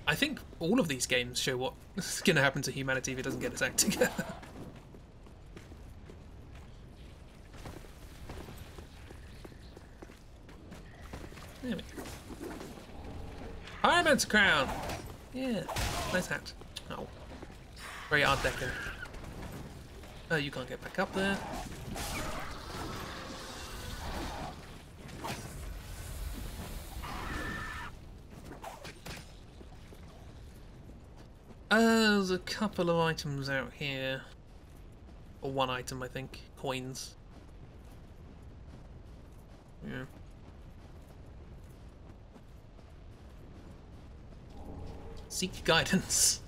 I think all of these games show what's going to happen to humanity if it doesn't get its act together. There we go. Pyromancer crown! Yeah, nice hat. Oh, very Art Deco. Oh, you can't get back up there. There's a couple of items out here. Or one item, I think. Coins. Yeah. Seek guidance.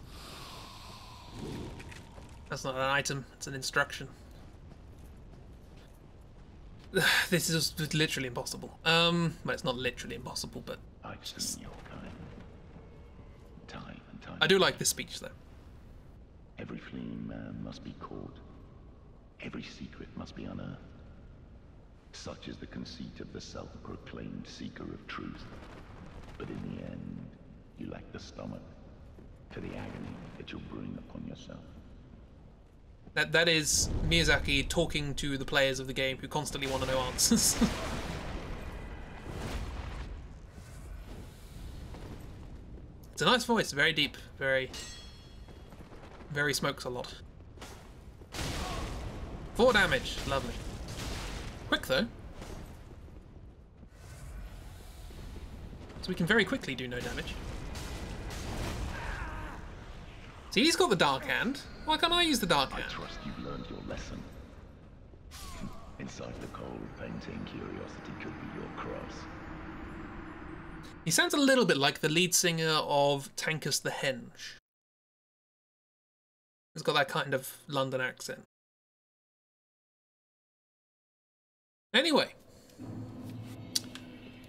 That's not an item, it's an instruction. This is literally impossible. Well, it's not literally impossible, but I've seen your kind. Time and time. I do like this speech, though. Every fleeing man must be caught. Every secret must be unearthed. Such is the conceit of the self-proclaimed seeker of truth. But in the end, you lack the stomach for the agony that you'll bring upon yourself. That is Miyazaki talking to the players of the game who constantly want to know answers. It's a nice voice, very deep, very smokes a lot. 4 damage, lovely. Quick though. So we can very quickly do no damage. See, he's got the dark hand. Why can't I use the dark hand? I trust you've learned your lesson. Inside the cold painting, curiosity could be your cross. He sounds a little bit like the lead singer of Tankus the Henge. He's got that kind of London accent. Anyway.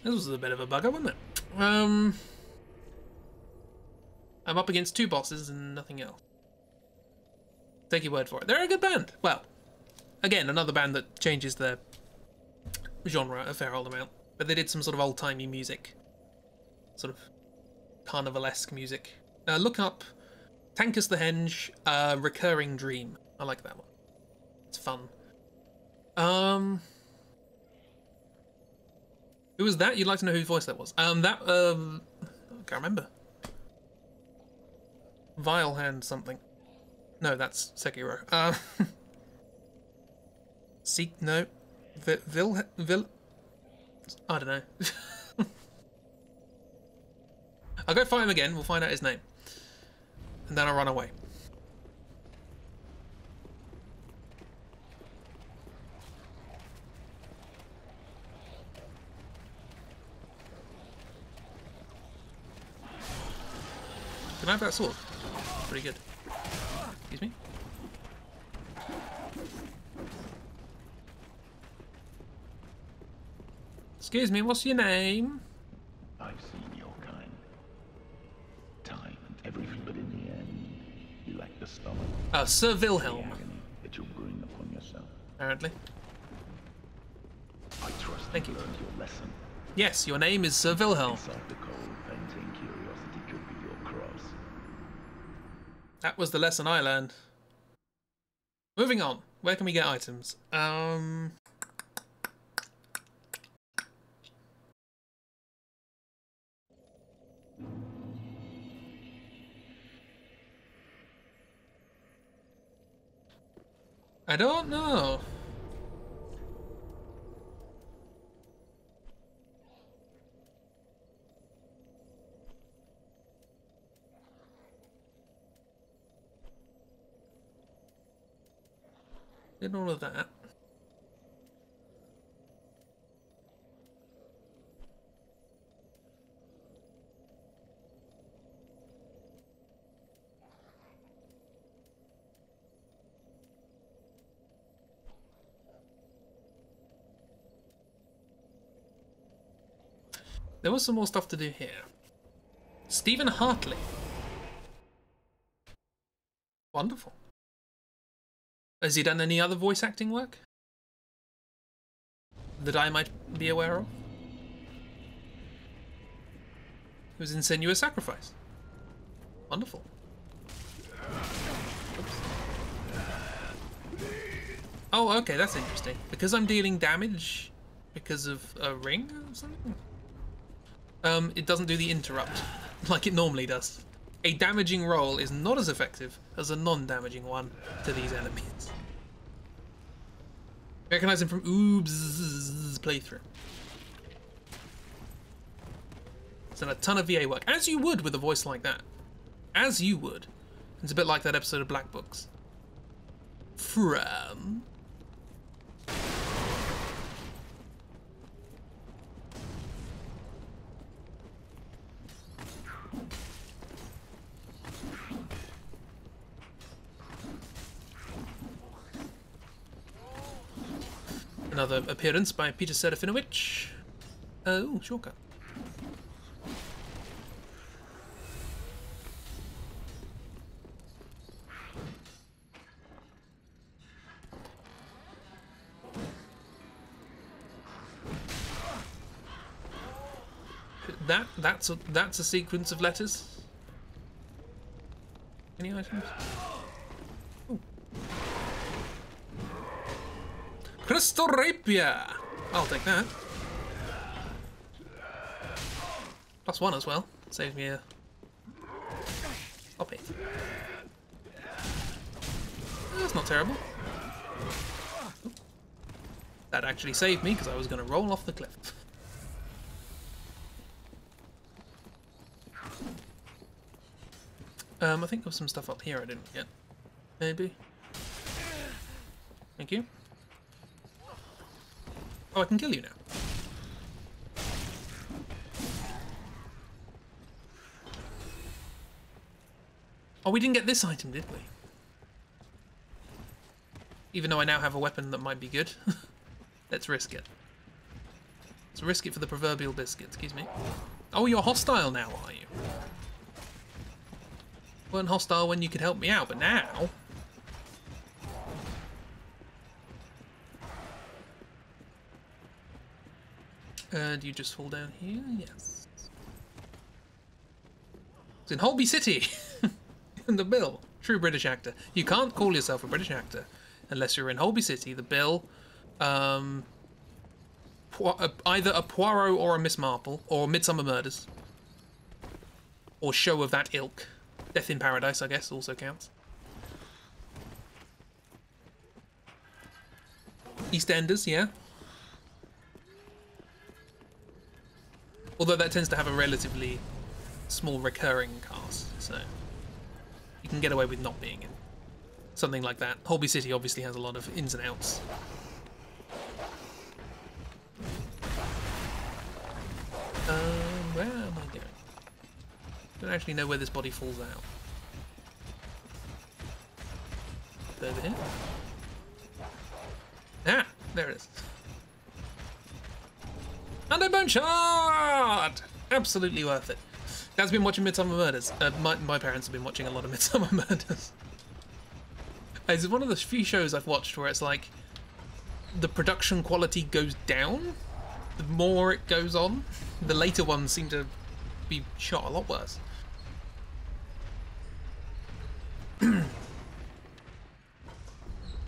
This was a bit of a bugger, wasn't it? I'm up against 2 bosses and nothing else. Take your word for it. They're a good band. Well, again, another band that changes their genre a fair old amount. But they did some sort of old-timey music. Sort of carnivalesque music. Look up Tankus the Henge, Recurring Dream. I like that one. It's fun. Who was that? You'd like to know whose voice that was. I can't remember. Vile Hand something. No, that's Sekiro. No. I don't know. I'll go find him again, we'll find out his name. And then I'll run away. Can I have that sword? Pretty good. Excuse me? Excuse me, what's your name? I've seen your kind. Time and everything, but in the end, you lack the stomach. Sir Wilhelm. The agony that you'll bring upon yourself. Apparently. I trust Thank you. Learned your lesson. Yes, your name is Sir Wilhelm. Inside the cold painting, curiosity could be your cross. That was the lesson I learned. Moving on. Where can we get items? I don't know. Did all of that. There was some more stuff to do here. Stephen Hartley. Wonderful. Has he done any other voice acting work that I might be aware of? He was in Senua's Sacrifice. Wonderful. Oops. Oh, okay, that's interesting. Because I'm dealing damage because of a ring or something? It doesn't do the interrupt like it normally does. A damaging roll is not as effective as a non-damaging one to these enemies. Recognize him from Oob's playthrough. It's done a ton of VA work, as you would with a voice like that. As you would. It's a bit like that episode of Black Books. From... Another appearance by Peter Serafinovich. Oh, shortcut. That's a sequence of letters. Any items? Ooh. Crystal Rapier! I'll take that. +1 as well. Saves me a... Stop it. That's not terrible. That actually saved me because I was going to roll off the cliff. I think there was some stuff up here I didn't get. Maybe. Thank you. Oh, I can kill you now. Oh, we didn't get this item, did we? Even though I now have a weapon that might be good. Let's risk it. Let's risk it for the proverbial biscuit, excuse me. Oh, you're hostile now, are you? Weren't hostile when you could help me out, but now... do you just fall down here? Yes. It's in Holby City! In the Bill. True British actor. You can't call yourself a British actor unless you're in Holby City, the Bill, either a Poirot or a Miss Marple, or Midsomer Murders, or show of that ilk. Death in Paradise, I guess, also counts. EastEnders, yeah. Although that tends to have a relatively small recurring cast, so you can get away with not being in something like that. Holby City obviously has a lot of ins and outs. Where am I going? I don't actually know where this body falls out. Over here? Ah, there it is. And a bone shard! Absolutely worth it. Dad's been watching Midsomer Murders. My parents have been watching a lot of Midsomer Murders. It's one of the few shows I've watched where it's like the production quality goes down the more it goes on. The later ones seem to be shot a lot worse.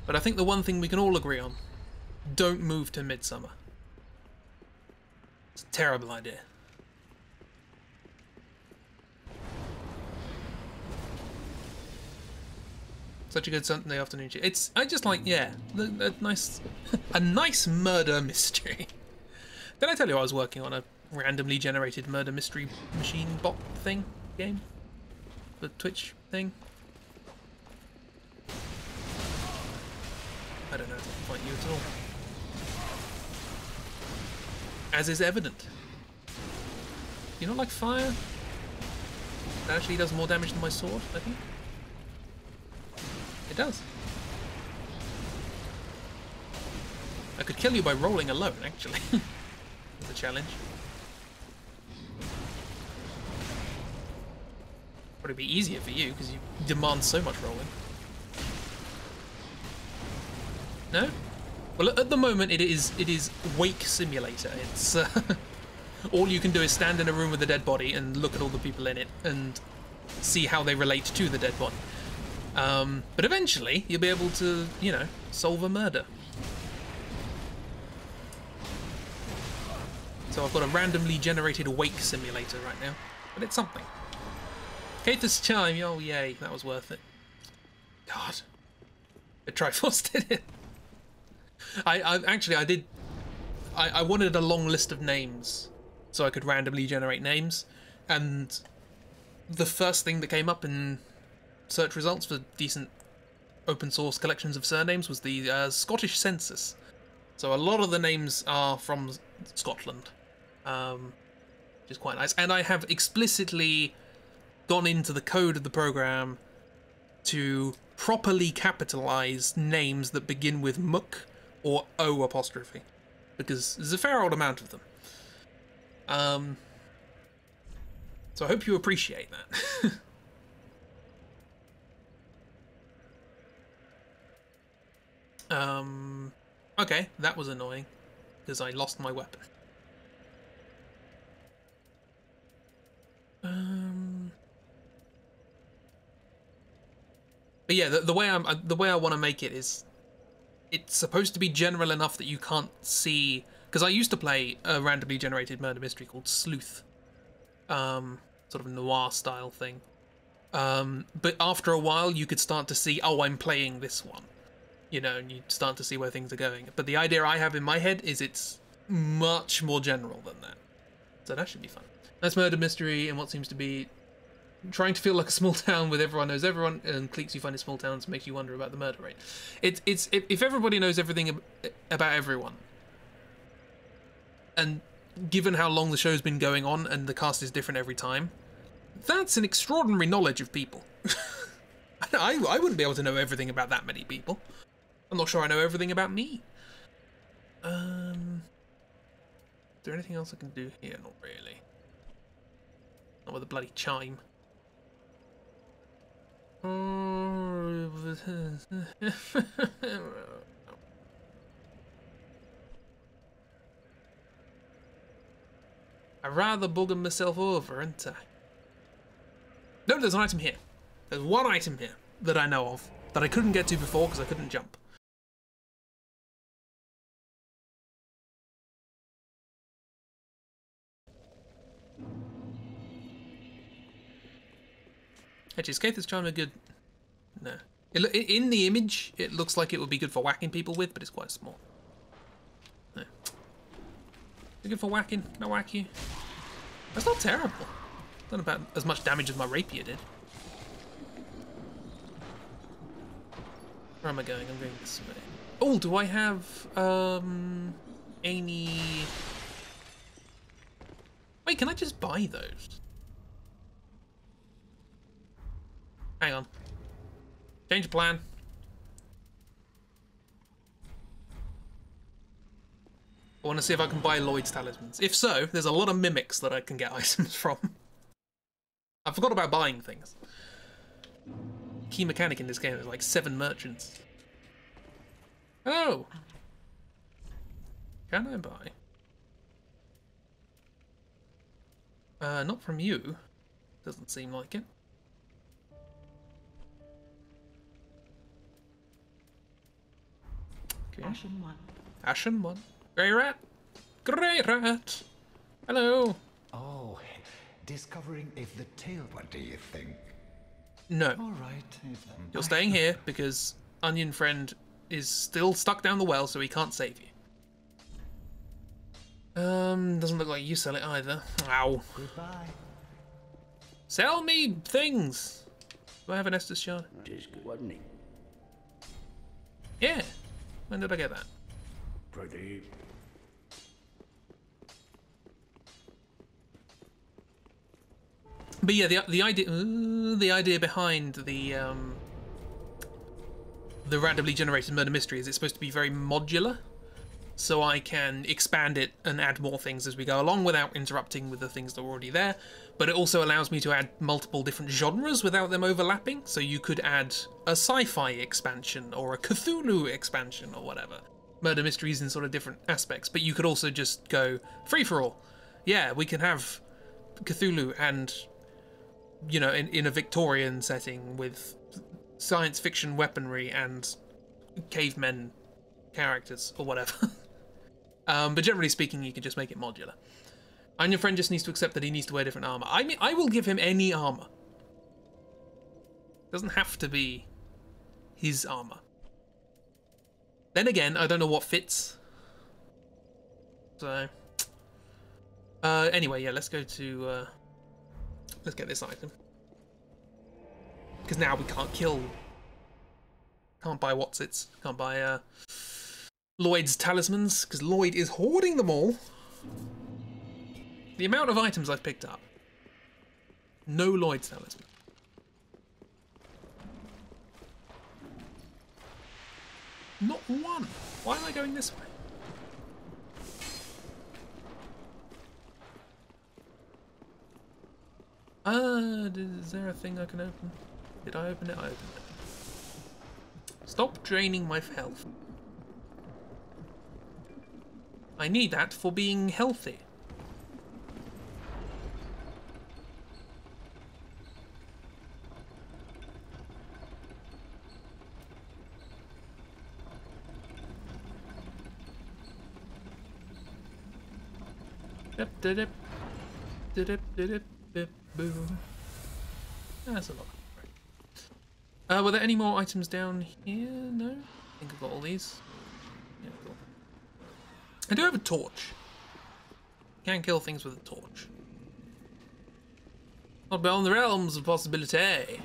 But I think the one thing we can all agree on, don't move to Midsomer. It's a terrible idea. Such a good Sunday afternoon. I just like, yeah, a nice, a nice murder mystery. Did I tell you I was working on a randomly generated murder mystery machine bot thing game? The Twitch thing? I don't know if I can fight you at all. As is evident. You not like fire? That actually does more damage than my sword, I think. It does. I could kill you by rolling alone, actually. It's a challenge. Probably be easier for you because you demand so much rolling. No? Well, at the moment it is Wake Simulator. It's all you can do is stand in a room with a dead body and look at all the people in it and see how they relate to the dead body. But eventually you'll be able to, you know, solve a murder. So I've got a randomly generated Wake Simulator right now, but it's something. Cathus Chime, oh yay, that was worth it. God, the Triforce did it. I wanted a long list of names so I could randomly generate names, and the first thing that came up in search results for decent open source collections of surnames was the Scottish census. So a lot of the names are from Scotland, which is quite nice. And I have explicitly gone into the code of the program to properly capitalize names that begin with muck or O apostrophe, because there's a fair old amount of them. So I hope you appreciate that. Okay, that was annoying because I lost my weapon. But yeah, the way I want to make it is it's supposed to be general enough that you can't see. Because I used to play a randomly generated murder mystery called Sleuth, sort of noir style thing. But after a while, you could start to see, oh, I'm playing this one, you know, and you start to see where things are going. But the idea I have in my head is it's much more general than that, so that should be fun. That's murder mystery, and what seems to be trying to feel like a small town with everyone knows everyone, and cliques you find in small towns makes you wonder about the murder rate. It's if everybody knows everything about everyone, and given how long the show's been going on and the cast is different every time, that's an extraordinary knowledge of people. I wouldn't be able to know everything about that many people. I'm not sure I know everything about me. Is there anything else I can do here? Not really. Not with a bloody chime. I'd rather bugger myself over, ain't I? No, there's an item here. There's one item here that I know of that I couldn't get to before because I couldn't jump. Actually, is Caither's charm a good... No. In the image, it looks like it would be good for whacking people with, but it's quite small. No. Is it good for whacking? Can I whack you? That's not terrible. Done about as much damage as my rapier did. Where am I going? I'm going this way. Oh, do I have any... Wait, can I just buy those? Hang on. Change of plan. I want to see if I can buy Lloyd's talismans. If so, there's a lot of mimics that I can get items from. I forgot about buying things. Key mechanic in this game is like 7 merchants. Oh! Can I buy? Not from you. Doesn't seem like it. Okay. Ashen one. Ashen one. Grey rat. Grey rat. Hello. Oh, discovering if the tail. What do you think? No. All right. You're staying here because Onion Friend is still stuck down the well, so he can't save you. Doesn't look like you sell it either. Ow. Goodbye. Sell me things. Do I have an Estus shard? Just good, wasn't he? Yeah. When did I get that? Pretty. But yeah, the idea behind the randomly generated murder mystery is it's supposed to be very modular, so I can expand it and add more things as we go along without interrupting with the things that are already there. But it also allows me to add multiple different genres without them overlapping. So you could add a sci-fi expansion or a Cthulhu expansion or whatever. Murder mysteries in sort of different aspects, but you could also just go free for all. Yeah, we can have Cthulhu and, you know, in a Victorian setting with science fiction weaponry and cavemen characters or whatever. But generally speaking, you can just make it modular. And your friend just needs to accept that he needs to wear different armor. I mean, I will give him any armor. Doesn't have to be his armor. Then again, I don't know what fits. So, anyway, yeah, let's go to, let's get this item. Because now we can't kill, can't buy Whatsits, can't buy, Lloyd's talismans, because Lloyd is hoarding them all. The amount of items I've picked up. No Lloyd's talisman. Not one. Why am I going this way? Is there a thing I can open? Did I open it? I opened it. Stop draining my health. I need that for being healthy. That's a lot. Were there any more items down here? No? I think I've got all these. Yeah, cool. I do have a torch. Can kill things with a torch. Not beyond the realms of possibility.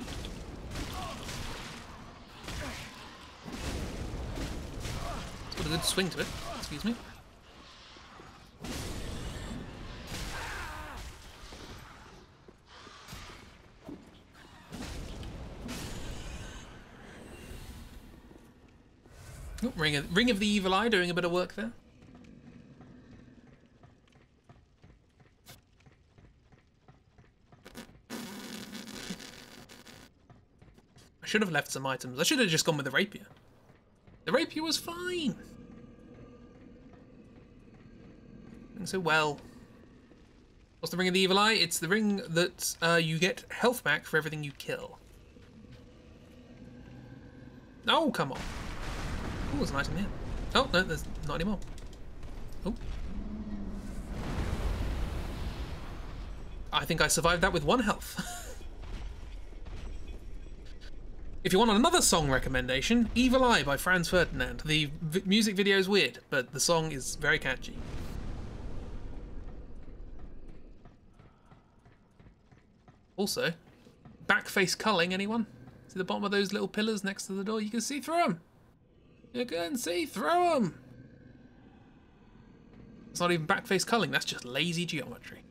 It's got a good swing to it. Excuse me. Oh, Ring of the Evil Eye doing a bit of work there. I should have left some items. I should have just gone with the rapier. The rapier was fine. Doing so well. What's the Ring of the Evil Eye? It's the ring that you get health back for everything you kill. Oh, come on. Oh, there's an item here. Oh, no, there's not anymore. Oh. I think I survived that with 1 health. If you want another song recommendation, Evil Eye by Franz Ferdinand. The music video is weird, but the song is very catchy. Also, back-face culling, anyone? See the bottom of those little pillars next to the door? You can see through them! You can see through them! It's not even back-face culling, that's just lazy geometry.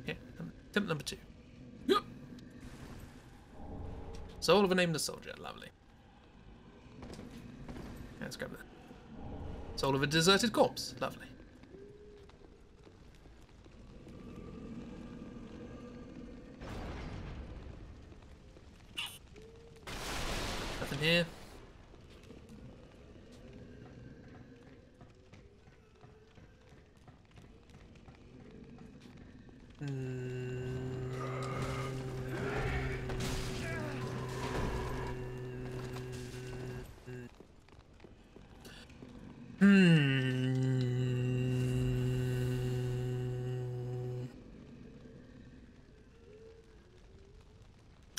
Yeah, attempt number 2. Yep. Soul of a nameless soldier, lovely. Yeah, let's grab that. Soul of a deserted corpse, lovely. Nothing here.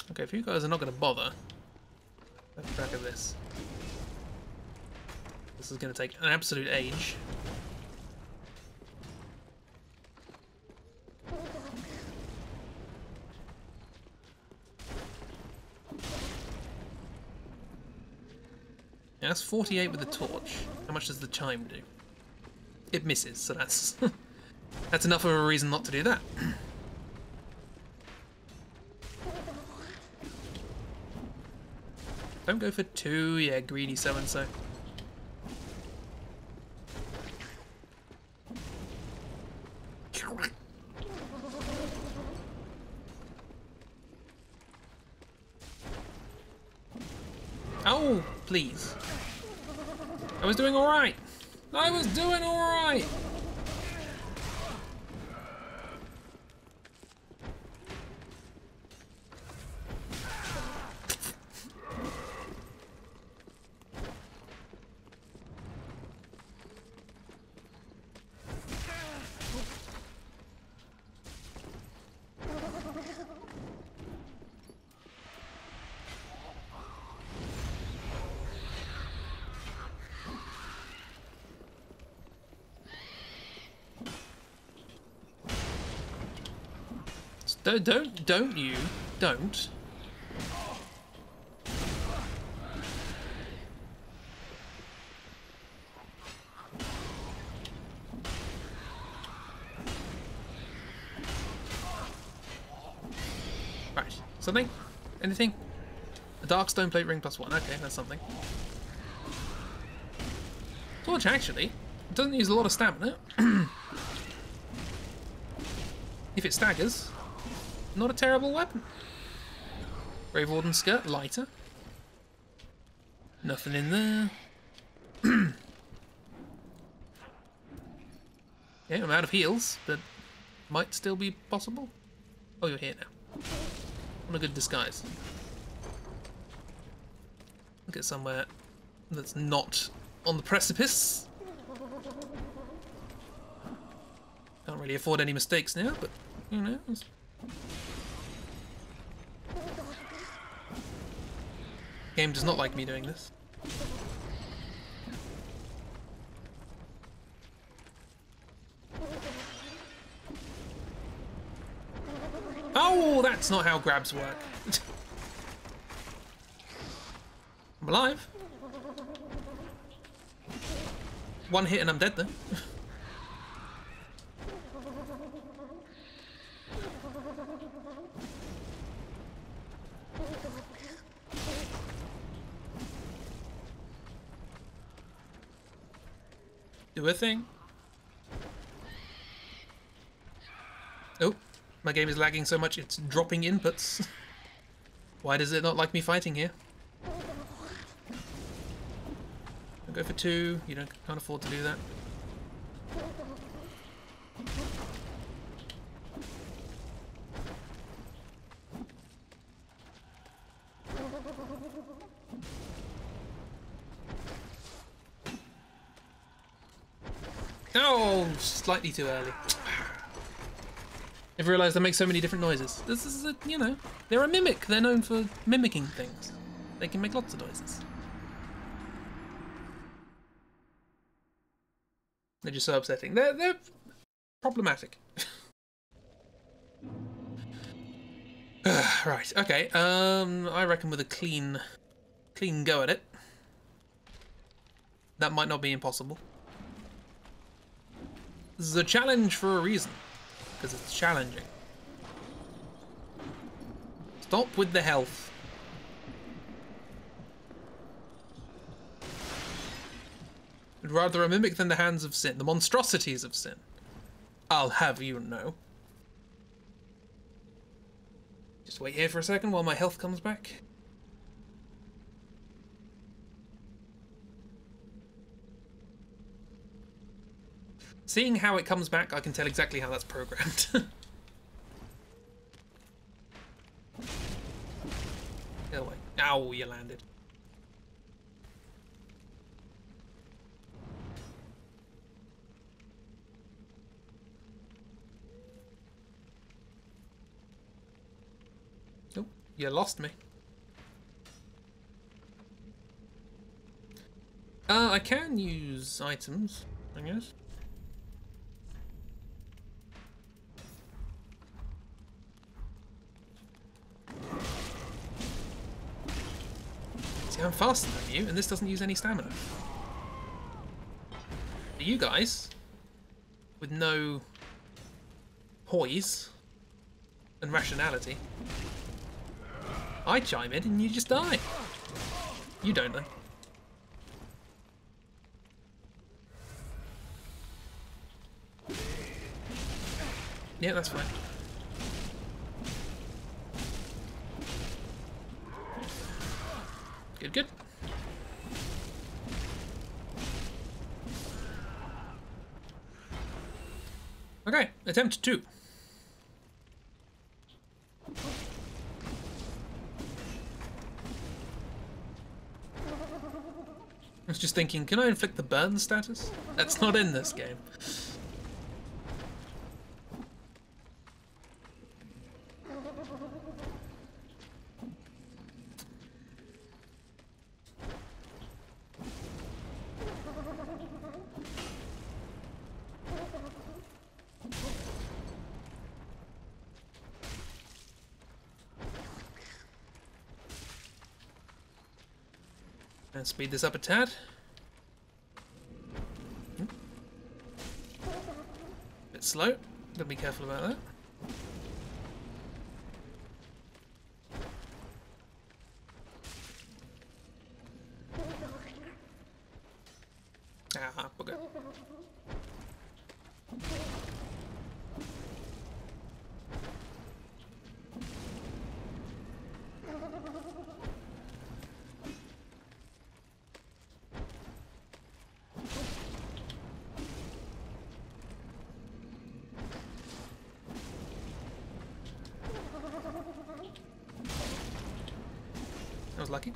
Okay, if you guys are not going to bother, let's track of this. This is going to take an absolute age. Yeah, that's 48 with the torch. How much does the chime do? It misses, so that's that's enough of a reason not to do that. Don't go for 2, yeah, greedy so-and-so. Oh, please. I was doing alright. I was doing alright. Don't. Right, something? Anything? A dark stone plate ring +1, okay, that's something. Torch actually doesn't use a lot of stamina. If it staggers, not a terrible weapon. Grave Warden skirt, lighter. Nothing in there. Yeah, I'm out of heals, but might still be possible. Oh, you're here now. What a good disguise. Look at somewhere that's not on the precipice. Can't really afford any mistakes now, but you know. Game does not like me doing this. Oh, that's not how grabs work. I'm alive. One hit and I'm dead though. Do a thing. Oh, my game is lagging so much it's dropping inputs. Why does it not like me fighting here? I'll go for 2. You can't afford to do that. Oh, slightly too early. I've realised I make so many different noises. This is a, you know, they're a mimic. They're known for mimicking things. They can make lots of noises. They're just so upsetting. They're problematic. Right, okay. I reckon with a clean go at it. That might not be impossible. This is a challenge for a reason. Because it's challenging. Stop with the health. I'd rather a mimic than the hands of sin. The monstrosities of sin. I'll have you know. Just wait here for a second while my health comes back. Seeing how it comes back, I can tell exactly how that's programmed. Get away. Ow, you landed. Oh, you lost me. I can use items, I guess. See, I'm faster than you, and this doesn't use any stamina. But you guys, with no poise and rationality, I chime in and you just die. You don't, though. Yeah, that's fine. Good, good. Okay, attempt 2. I was just thinking, can I inflict the burn status? That's not in this game. And speed this up a tad. Bit slow. Gotta be careful about that. Ah, bugger. I was lucky.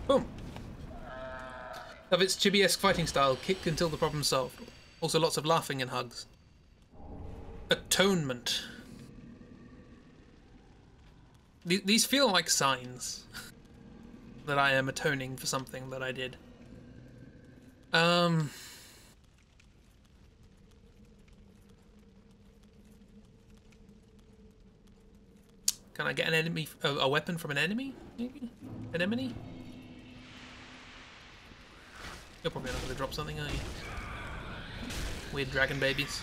Boom. Of its chibi-esque fighting style, kick until the problem's solved. Also lots of laughing and hugs. Atonement. These feel like signs that I am atoning for something that I did. Can I get an enemy, a weapon from an enemy? Maybe? An enemy? You're probably not going to drop something, are you? Weird dragon babies.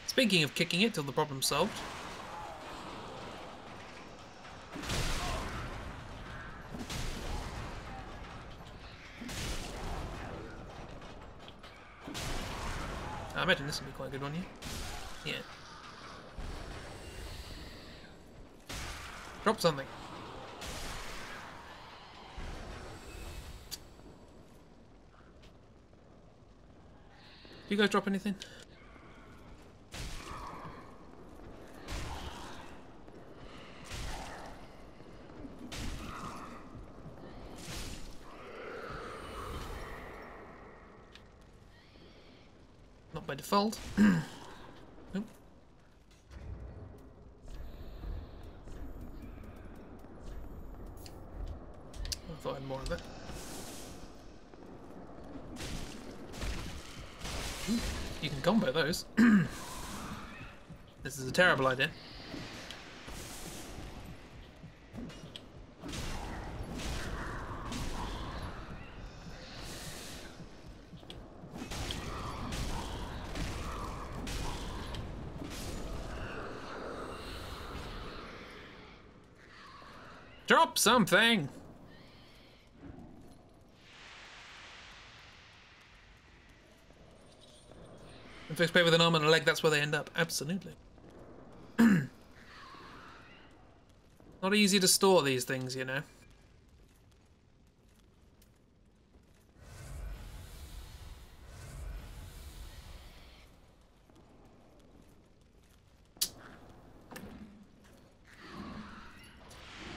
Speaking of kicking it till the problem's solved. I imagine this will be quite a good one, yeah? Yeah. Drop something. Do you guys drop anything? Not by default. Nope. I thought I had more of it. Ooh, you can combo those. This is a terrible idea. Drop something! If they play with an arm and a leg, that's where they end up. Absolutely. Not easy to store these things, you know.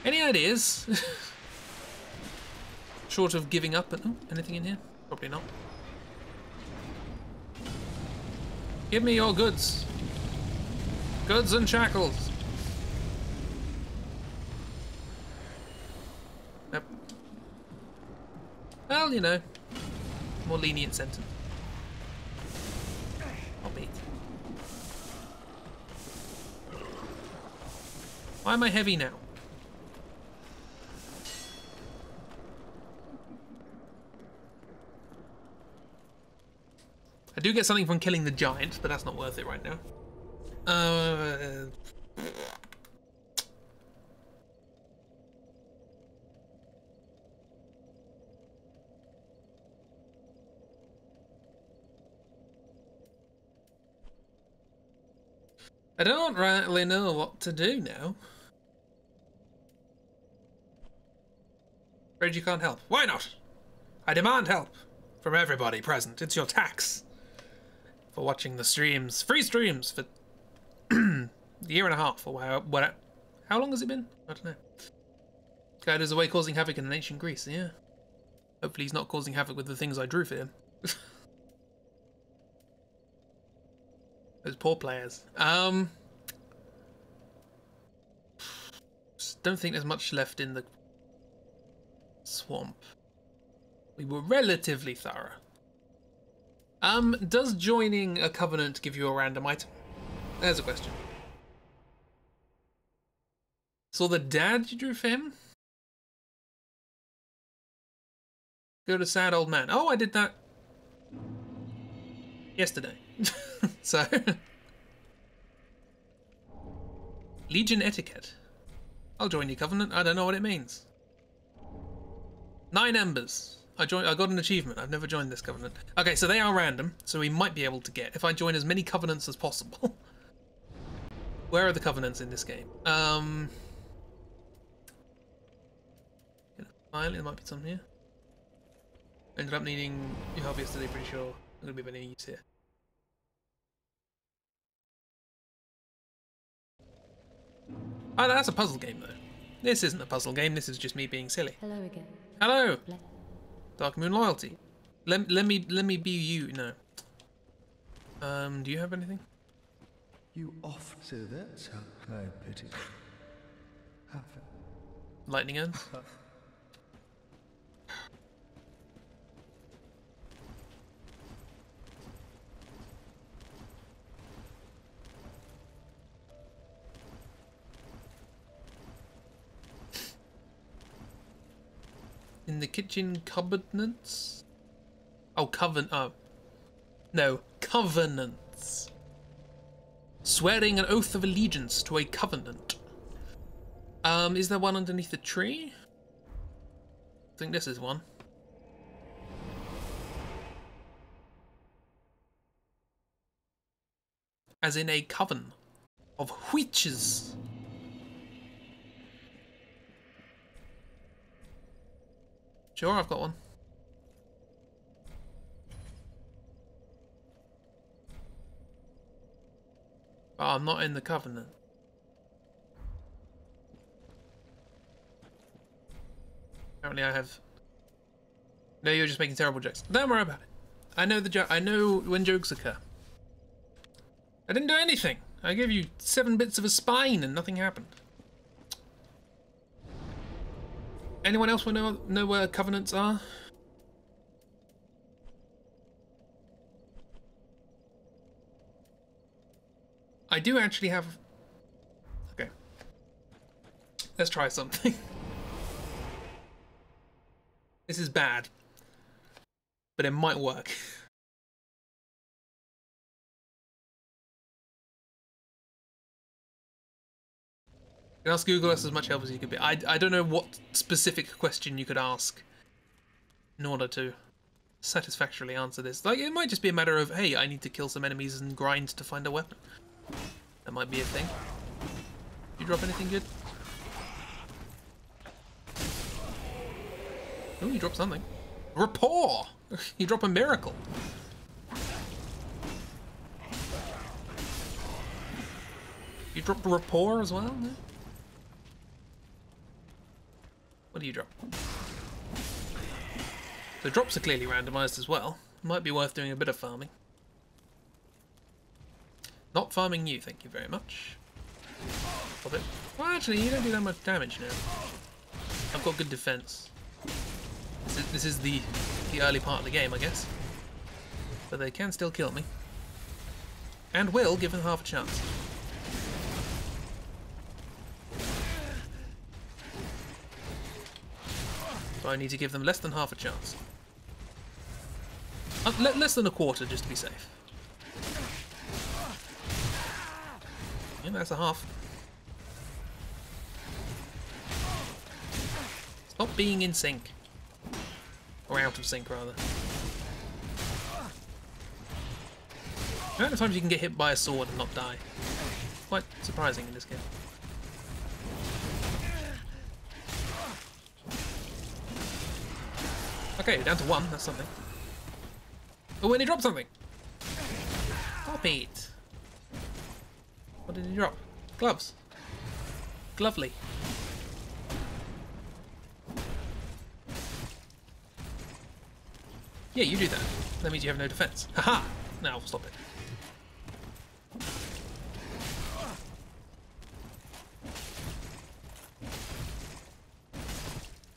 Any ideas? Short of giving up, but oh, anything in here? Probably not. Give me your goods. Goods and shackles. Yep. Well, you know, more lenient sentence. I'll beat. Why am I heavy now? I do get something from killing the giant, but that's not worth it right now. I don't really know what to do now. Afraid you can't help. Why not? I demand help from everybody present. It's your tax for watching the streams. Free streams for a year and a half or what? How long has it been? I don't know. Guy is away causing havoc in ancient Greece. Yeah. Hopefully he's not causing havoc with the things I drew for him. Those poor players. Just don't think there's much left in the swamp. We were relatively thorough. Does joining a covenant give you a random item? There's a question. Saw the dad you drew for him? Go to sad old man. Oh, I did that yesterday. So Legion etiquette. I'll join your covenant. I don't know what it means. 9 embers. I got an achievement. I've never joined this covenant. Okay, so they are random, so we might be able to get if I join as many covenants as possible. Where are the covenants in this game? Finally, there might be some here. Ended up needing your help yesterday, pretty sure. Not gonna be of any use here. Oh, that's a puzzle game though. This isn't a puzzle game, this is just me being silly. Hello again. Hello! Dark Moon Loyalty. Let me be you. No. Do you have anything? You off, so that's how I pity. Have it. Lightning urns? In the kitchen covenants? Oh, oh. No, covenants. Swearing an oath of allegiance to a covenant. Is there one underneath the tree? I think this is one. As in a coven of witches. Sure, I've got one. Oh, I'm not in the covenant. Apparently I have... No, you're just making terrible jokes. Don't worry about it. I know the joke. I know when jokes occur. I didn't do anything. I gave you 7 bits of a spine and nothing happened. Anyone else want to know where covenants are? I do actually have... Okay. Let's try something. This is bad. But it might work. You can ask Google us as much help as you could be. I don't know what specific question you could ask in order to satisfactorily answer this. Like, it might just be a matter of, hey, I need to kill some enemies and grind to find a weapon. That might be a thing. You drop anything good? Oh, you drop something. Rapport! You drop a miracle. You dropped rapport as well? No? What do you drop? The drops are clearly randomized as well. Might be worth doing a bit of farming. Not farming you, thank you very much. Stop it. Well, actually, you don't do that much damage now. I've got good defense. This is the early part of the game, I guess. But they can still kill me. And will, given half a chance. So I need to give them less than half a chance. Less than a quarter, just to be safe. Yeah, that's a half. Stop being in sync. Or out of sync, rather. The amount of times you can get hit by a sword and not die. Quite surprising in this game. Okay, down to 1, that's something. Oh, and he dropped something! Stop it! What did he drop? Gloves. Glovely. Yeah, you do that. That means you have no defense. Haha! Now, stop it.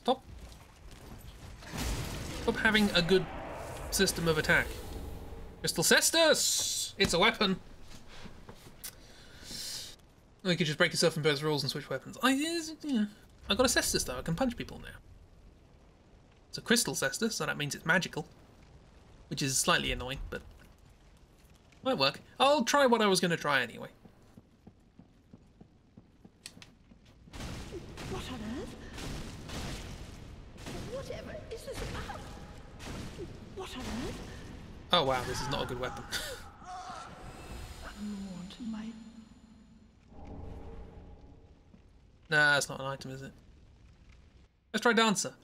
Stop. Stop having a good system of attack. Crystal Cestus! It's a weapon! Or you could just break yourself in both rules and switch weapons. Yeah. I got a Cestus though, I can punch people now. It's a Crystal Cestus, so that means it's magical. Which is slightly annoying, but might work. I'll try what I was going to try anyway. What on earth? Whatever is this about? What on earth? Oh wow, this is not a good weapon. Lord, my Nah, it's not an item, is it? Let's try Dancer.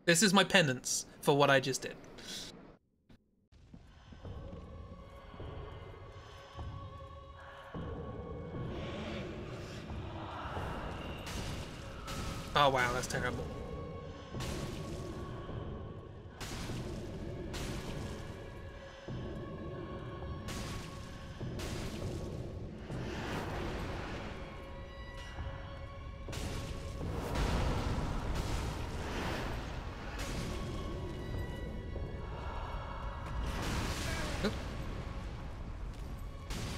This is my penance for what I just did. Oh wow, that's terrible.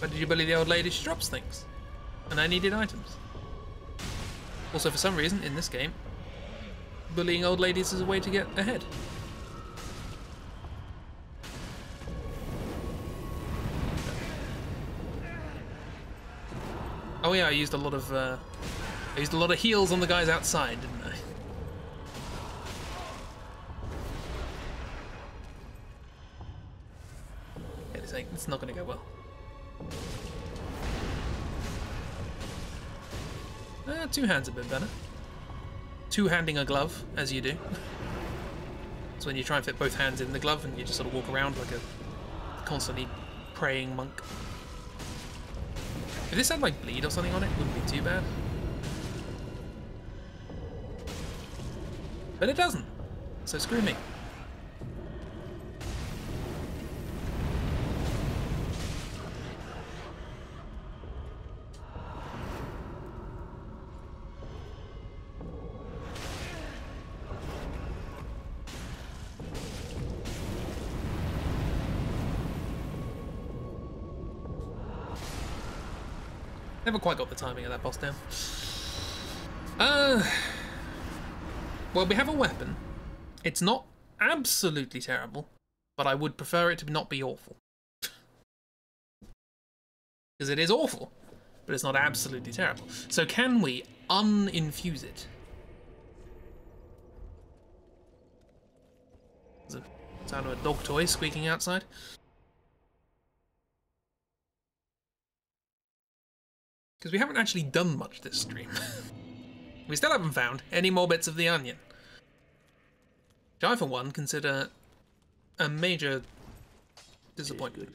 But did you bully the old lady? She drops things. And I needed items. Also, for some reason, in this game, bullying old ladies is a way to get ahead. Oh yeah, I used a lot of heals on the guys outside, didn't I? Yeah, it's not going to go well. Two hands a bit better. Two-handing a glove, as you do. It's when you try and fit both hands in the glove and you just sort of walk around like a constantly praying monk. If this had like bleed or something on it, it wouldn't be too bad. But it doesn't, so screw me. Never quite got the timing of that boss down. Well, we have a weapon. It's not absolutely terrible, but I would prefer it to not be awful. Because it is awful, but it's not absolutely terrible. So can we uninfuse it? There's a sound of a dog toy squeaking outside. Because we haven't actually done much this stream. We still haven't found any more bits of the onion. Which I, for one, consider a major disappointment.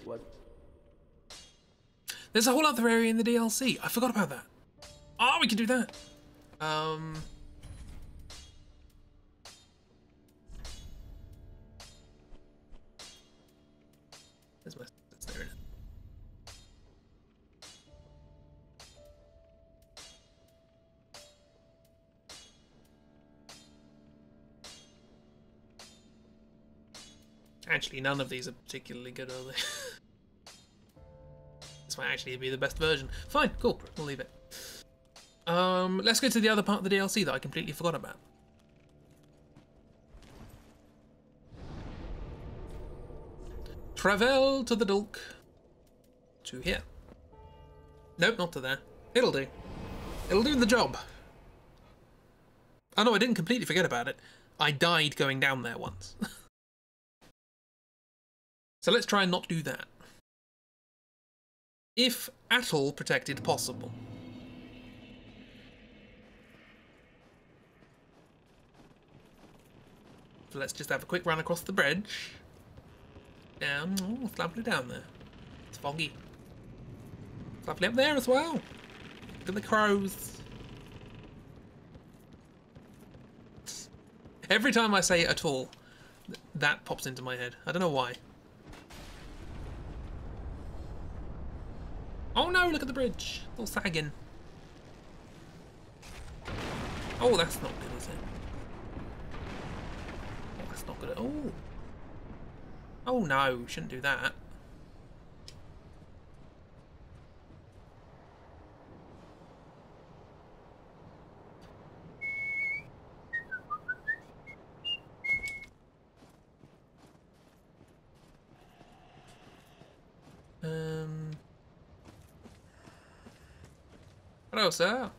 There's a whole other area in the DLC. I forgot about that. Oh, we can do that. There's my... That's there, isn't it? Actually, none of these are particularly good, are they? This might actually be the best version. Fine, cool, we'll leave it. Let's go to the other part of the DLC that I completely forgot about. Travel to the Dulk. To here. Nope, not to there. It'll do. It'll do the job. Oh no, I didn't completely forget about it. I died going down there once. So let's try and not do that. If at all protected possible. So let's just have a quick run across the bridge. Down, oh, it's lovely down there. It's foggy. It's lovely up there as well. Look at the crows. Every time I say at all, that pops into my head. I don't know why. Oh no, look at the bridge. All sagging. Oh, that's not good, is it? Oh, that's not good at all. Oh no, shouldn't do that. Hello, sir.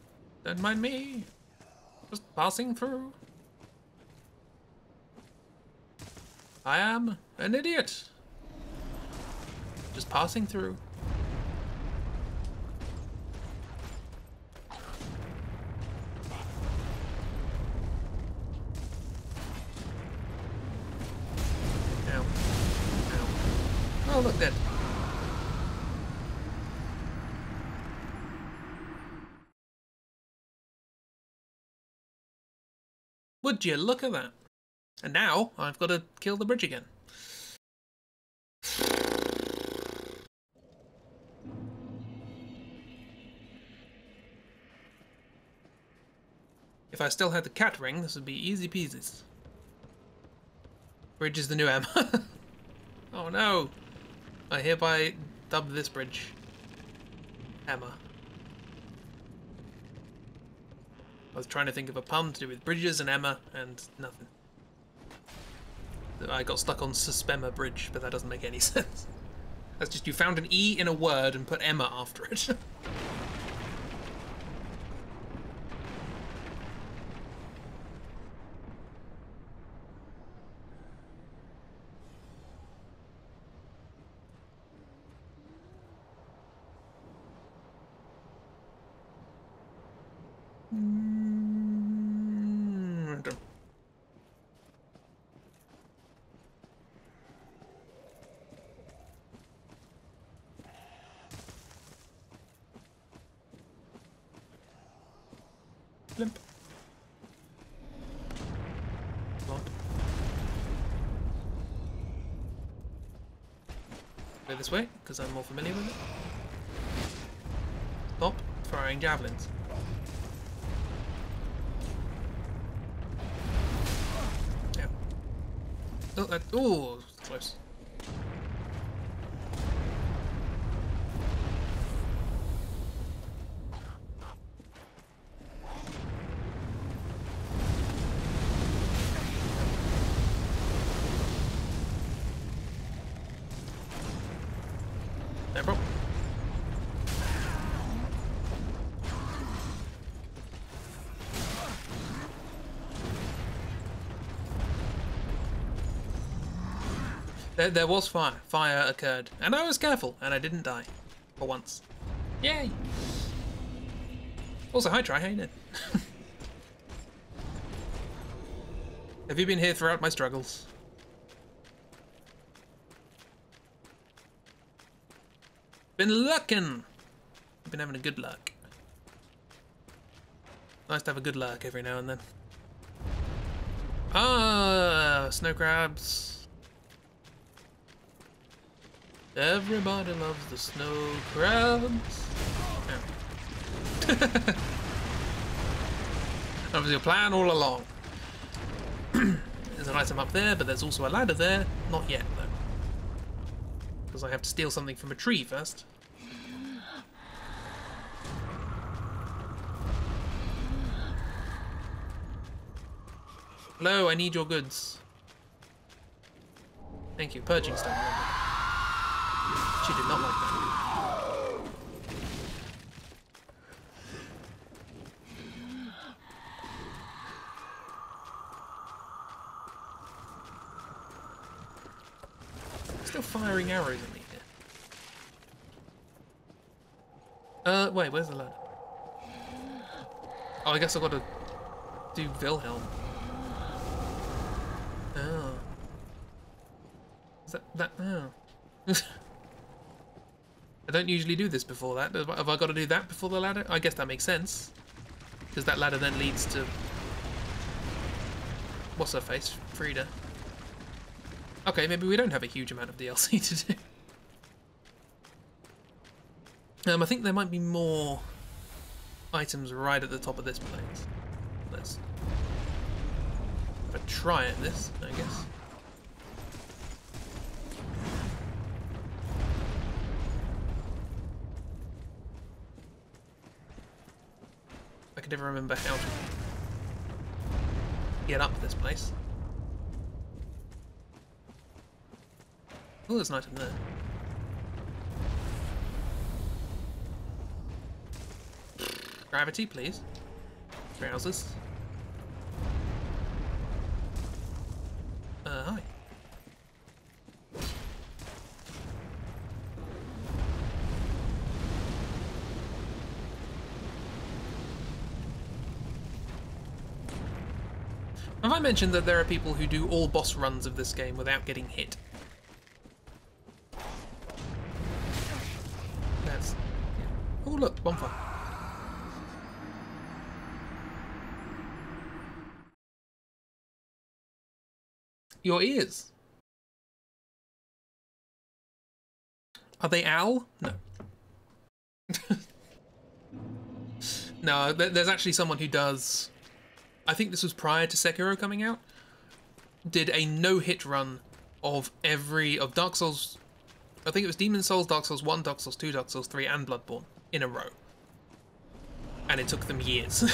Don't mind me. Just passing through. I am an idiot. Just passing through. look, dead. Would you look at that? And now I've got to kill the bridge again. If I still had the cat ring, this would be easy peasy. Bridge is the new Emma. Oh no! I hereby dub this bridge Emma. I was trying to think of a pun to do with bridges and Emma, and nothing. I got stuck on Suspemma Bridge, but that doesn't make any sense. That's just you found an E in a word and put Emma after it. Limp. What? Go this way, because I'm more familiar with it. Stop throwing javelins. Yeah. Oh, that. Oh, close. There, bro. There was fire. Fire occurred. And I was careful, and I didn't die. For once. Yay! Also, hi, Try, how you doing? Have you been here throughout my struggles? Been luckin'! Been having a good luck. Nice to have a good luck every now and then. Ah, snow crabs. Everybody loves the snow crabs. Yeah. That was your plan all along. There's an item up there, but there's also a ladder there. Not yet, though. Because I have to steal something from a tree first. Hello, I need your goods. Thank you, purging stone. She did not like that. Still firing arrows at me here. Wait, where's the ladder? Oh, I guess I've got to do Wilhelm. Oh. Is that... Oh. I don't usually do this before that. Have I got to do that before the ladder? I guess that makes sense. Because that ladder then leads to... What's her face? Frida. Okay, maybe we don't have a huge amount of DLC to do. I think there might be more items right at the top of this place. Let's have a try at this, I guess. I can never remember how to get up this place. Oh, there's an item there. Gravity, please. Trousers. Hi. Have I mentioned that there are people who do all boss runs of this game without getting hit? look, bonfire. Your ears. Are they owl? No. No, there's actually someone who does... I think this was prior to Sekiro coming out. Did a no-hit run of Dark Souls... I think it was Demon Souls, Dark Souls 1, Dark Souls 2, Dark Souls 3, and Bloodborne in a row. And it took them years.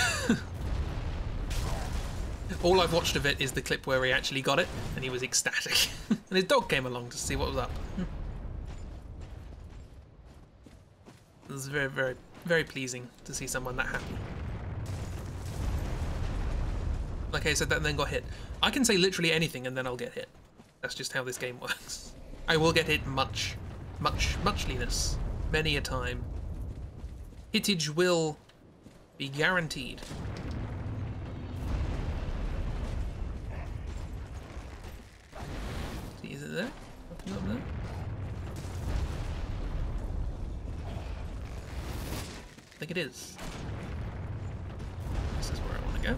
All I've watched of it is the clip where he actually got it, and he was ecstatic. And his dog came along to see what was up. It was very, very, very pleasing to see someone that happy. Like I said that and then got hit. I can say literally anything and then I'll get hit. That's just how this game works. I will get hit muchliness, many a time. Hittage will be guaranteed. See, is it there? Nothing up there? I think it is. This is where I want to go.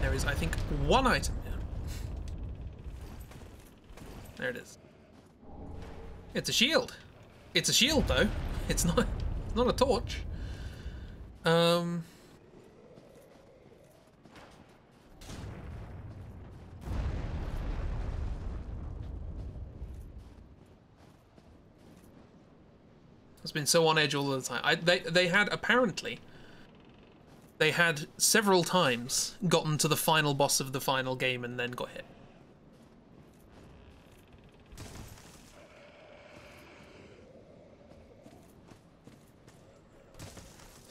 There is, I think, one item here. There it is. It's a shield. It's a shield, though. It's not a torch. It's been so on edge all the time. They had several times gotten to the final boss of the final game and then got hit.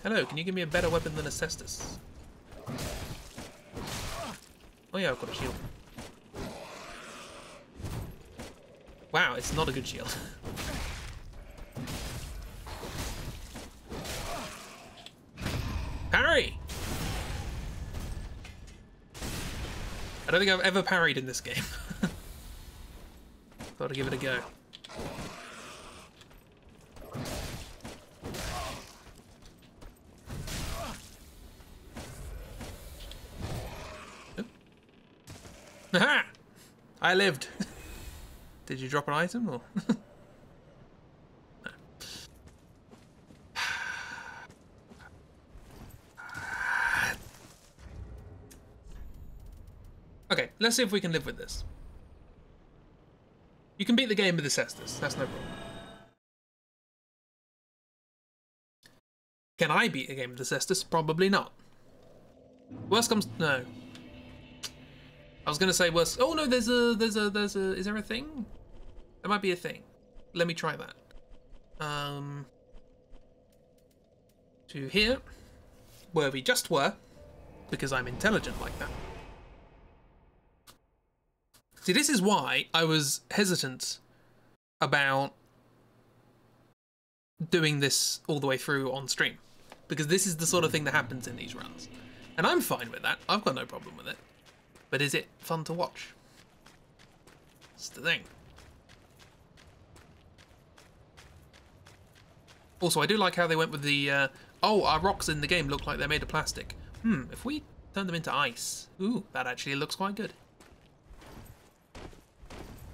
Hello, can you give me a better weapon than a cestus? Oh yeah, I've got a shield. Wow, it's not a good shield. Parry! I don't think I've ever parried in this game. Thought I'd give it a go. Aha! I lived. Did you drop an item or? Okay, let's see if we can live with this. You can beat the game with the cestus, that's no problem. Can I beat a game with the cestus? Probably not. Worst comes... no. I was gonna say worst... oh no, there's a... is there a thing? There might be a thing. Let me try that. To here, where we just were, because I'm intelligent like that. See, this is why I was hesitant about doing this all the way through on stream. Because this is the sort of thing that happens in these runs. And I'm fine with that. I've got no problem with it. But is it fun to watch? That's the thing. Also, I do like how they went with the... oh, our rocks in the game look like they're made of plastic. If we turn them into ice... ooh, that actually looks quite good.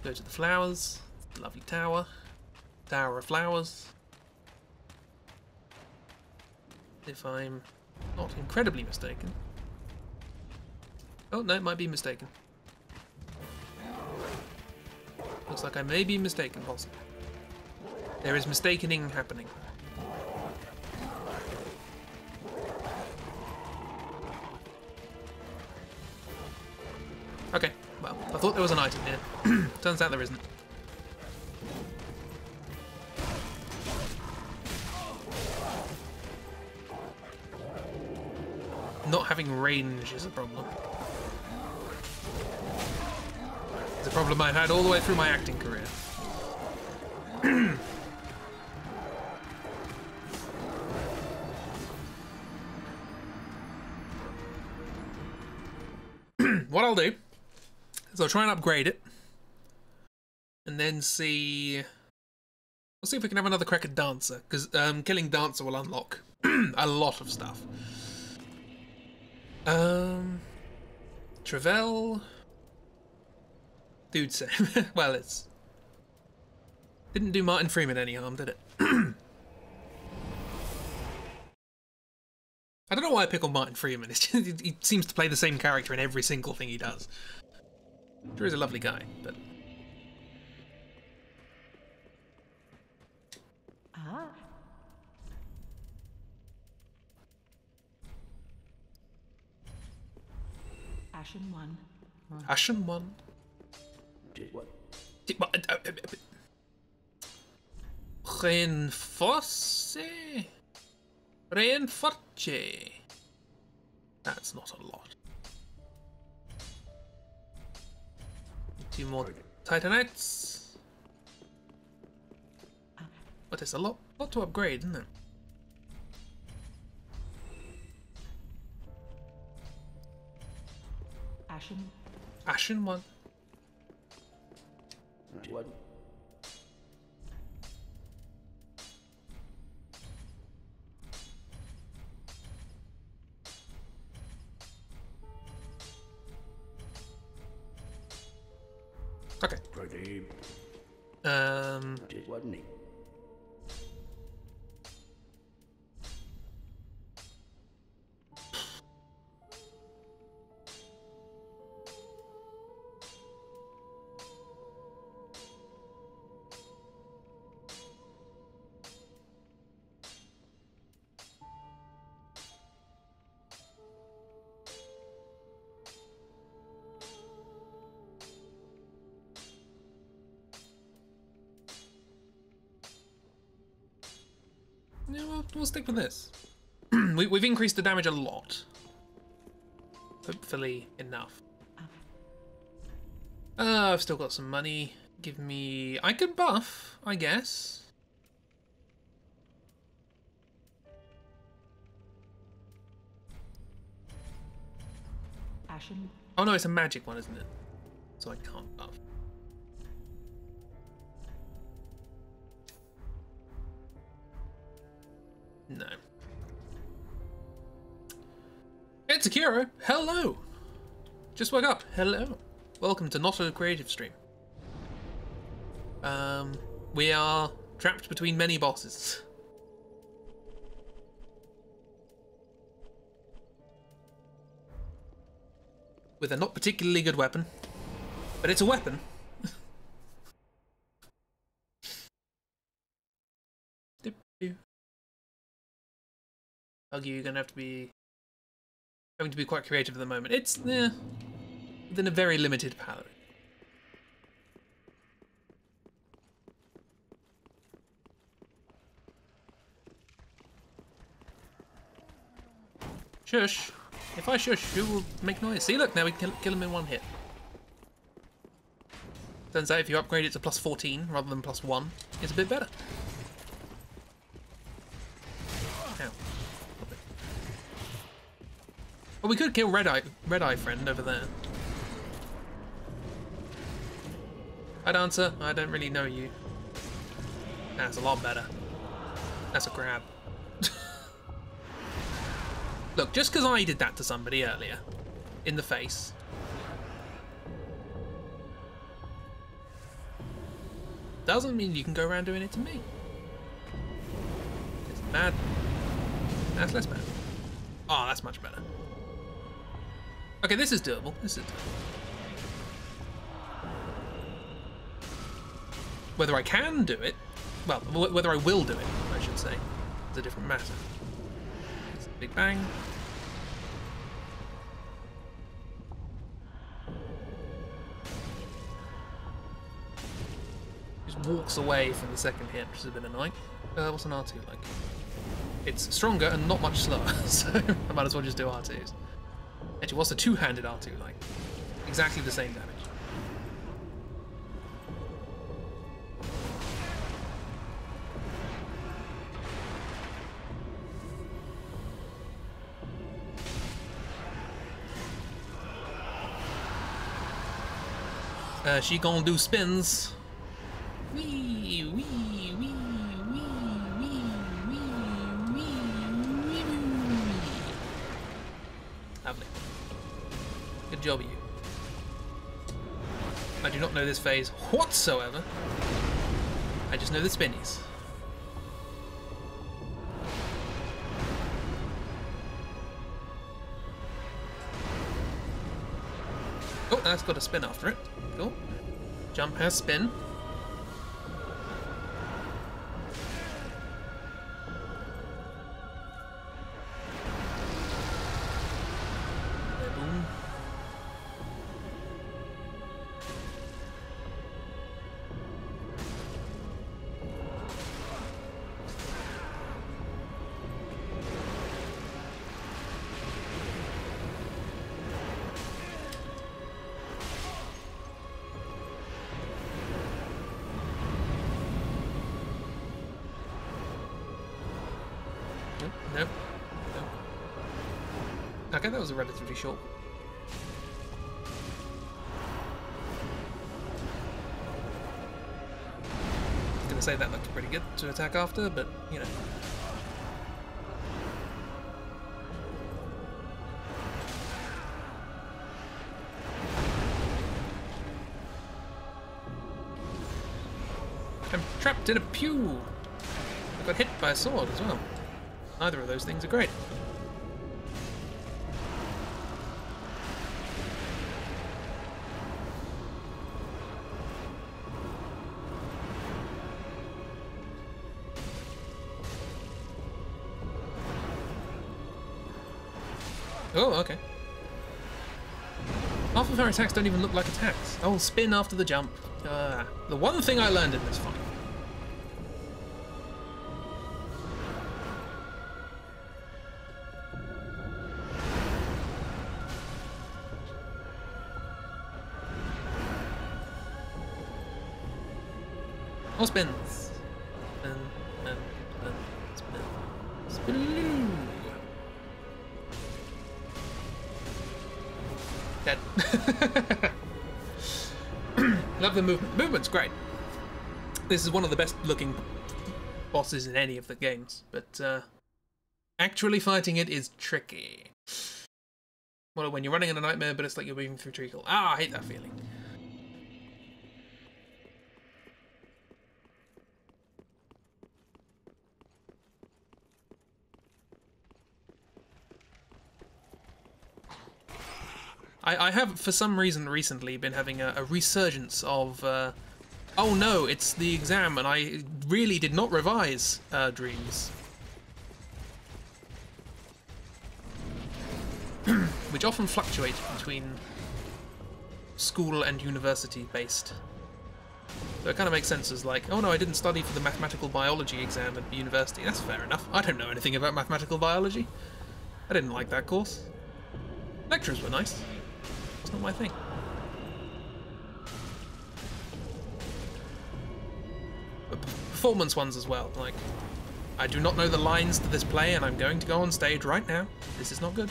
Go to the flowers. Lovely tower. Tower of flowers. If I'm not incredibly mistaken. Oh, no, it might be mistaken. Looks like I may be mistaken, possibly. There is mistakening happening. Okay, well, I thought there was an item here. Turns out there isn't. Not having range is a problem. It's a problem I've had all the way through my acting career. What I'll do is I'll try and upgrade it and then see. We'll see if we can have another crack at Dancer, because killing Dancer will unlock a lot of stuff. Travell. Dude, same. Well, it's. Didn't do Martin Freeman any harm, did it? I don't know why I pick on Martin Freeman. It's just, he seems to play the same character in every single thing he does. Sure is a lovely guy, but. Ah. Ashen one. Ashen one. Did what? Reinforce? Reinforce. That's not a lot. Two more Titanites. But it's a lot to upgrade, isn't it? Ashen one. Did what? Okay. Pretty. Did wasn't he? Yeah, we'll stick with this. We've increased the damage a lot. Hopefully enough. I've still got some money. Give me... I can buff, I guess. Ashen. Oh no, it's a magic one, isn't it? So I can't buff. No. It's Akira. Hello. Just woke up. Hello. Welcome to Not a Creative Stream. We are trapped between many bosses. With a not particularly good weapon. But it's a weapon. Argue you're going to have to be having to be quite creative at the moment. It's within a very limited palette. Shush. If I shush, who will make noise? See, look, now we can kill him in one hit. Turns out if you upgrade it to plus 14 rather than plus 1, it's a bit better. Ow. Well, we could kill Red Eye friend over there. Hi, Dancer. I don't really know you. That's a lot better. That's a grab. Look, just because I did that to somebody earlier, in the face, doesn't mean you can go around doing it to me. It's bad. That's less bad. Oh, that's much better. Okay, this is doable. This is doable. Whether I can do it, well, whether I will do it, I should say, is a different matter. It's a big bang. Just walks away from the second hit, which is a bit annoying. What's an R2 like? It's stronger and not much slower, so I might as well just do R2s. Actually, what's a two-handed R2 like? Exactly the same damage. She gonna do spins. Wee, wee, wee, wee, wee, wee, wee, wee, wee. Lovely. Good job, you. I do not know this phase whatsoever. I just know the spinnies. Oh, that's got a spin after it. Cool. Jump has spin. Boom. Nope. Nope. Okay, that was a relatively short. I was gonna say that looked pretty good to attack after, but you know. I'm trapped in a pew! I got hit by a sword as well. Neither of those things are great. Oh, okay. Half of our attacks don't even look like attacks. Oh, spin after the jump. The one thing I learned in this fight. More spins. Spin, spin, spin, spin, spin. Dead. Love the movement. Movement's great. This is one of the best looking bosses in any of the games, but actually fighting it is tricky. Well, when you're running in a nightmare, but it's like you're moving through treacle. Ah, I hate that feeling. I have, for some reason, recently been having a resurgence of, oh no, it's the exam, and I really did not revise dreams. Which often fluctuate between school and university based. So it kind of makes sense as like, oh no, I didn't study for the mathematical biology exam at university. That's fair enough. I don't know anything about mathematical biology. I didn't like that course. Lecturers were nice. It's not my thing. But performance ones as well. Like, I do not know the lines to this play, and I'm going to go on stage right now. This is not good.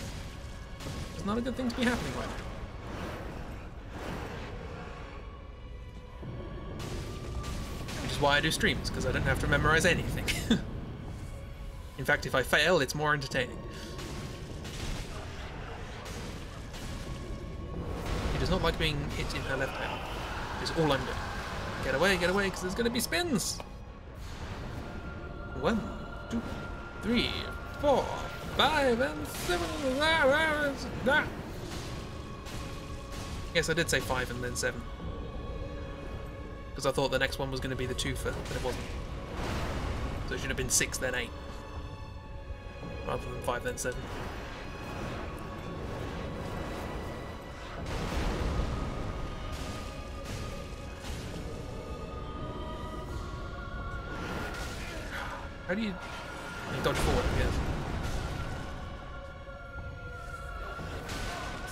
It's not a good thing to be happening right now. Which is why I do streams, because I don't have to memorize anything. In fact, if I fail, it's more entertaining. Does not like being hit in her left hand. Is all I'm doing. Get away, because there's going to be spins. 1, 2, 3, 4, 5, and 7. Yes, I did say 5 and then 7. Because I thought the next one was going to be the twofer, but it wasn't. So it should have been 6 then 8. Rather than 5 then 7. How do you dodge forward, I guess?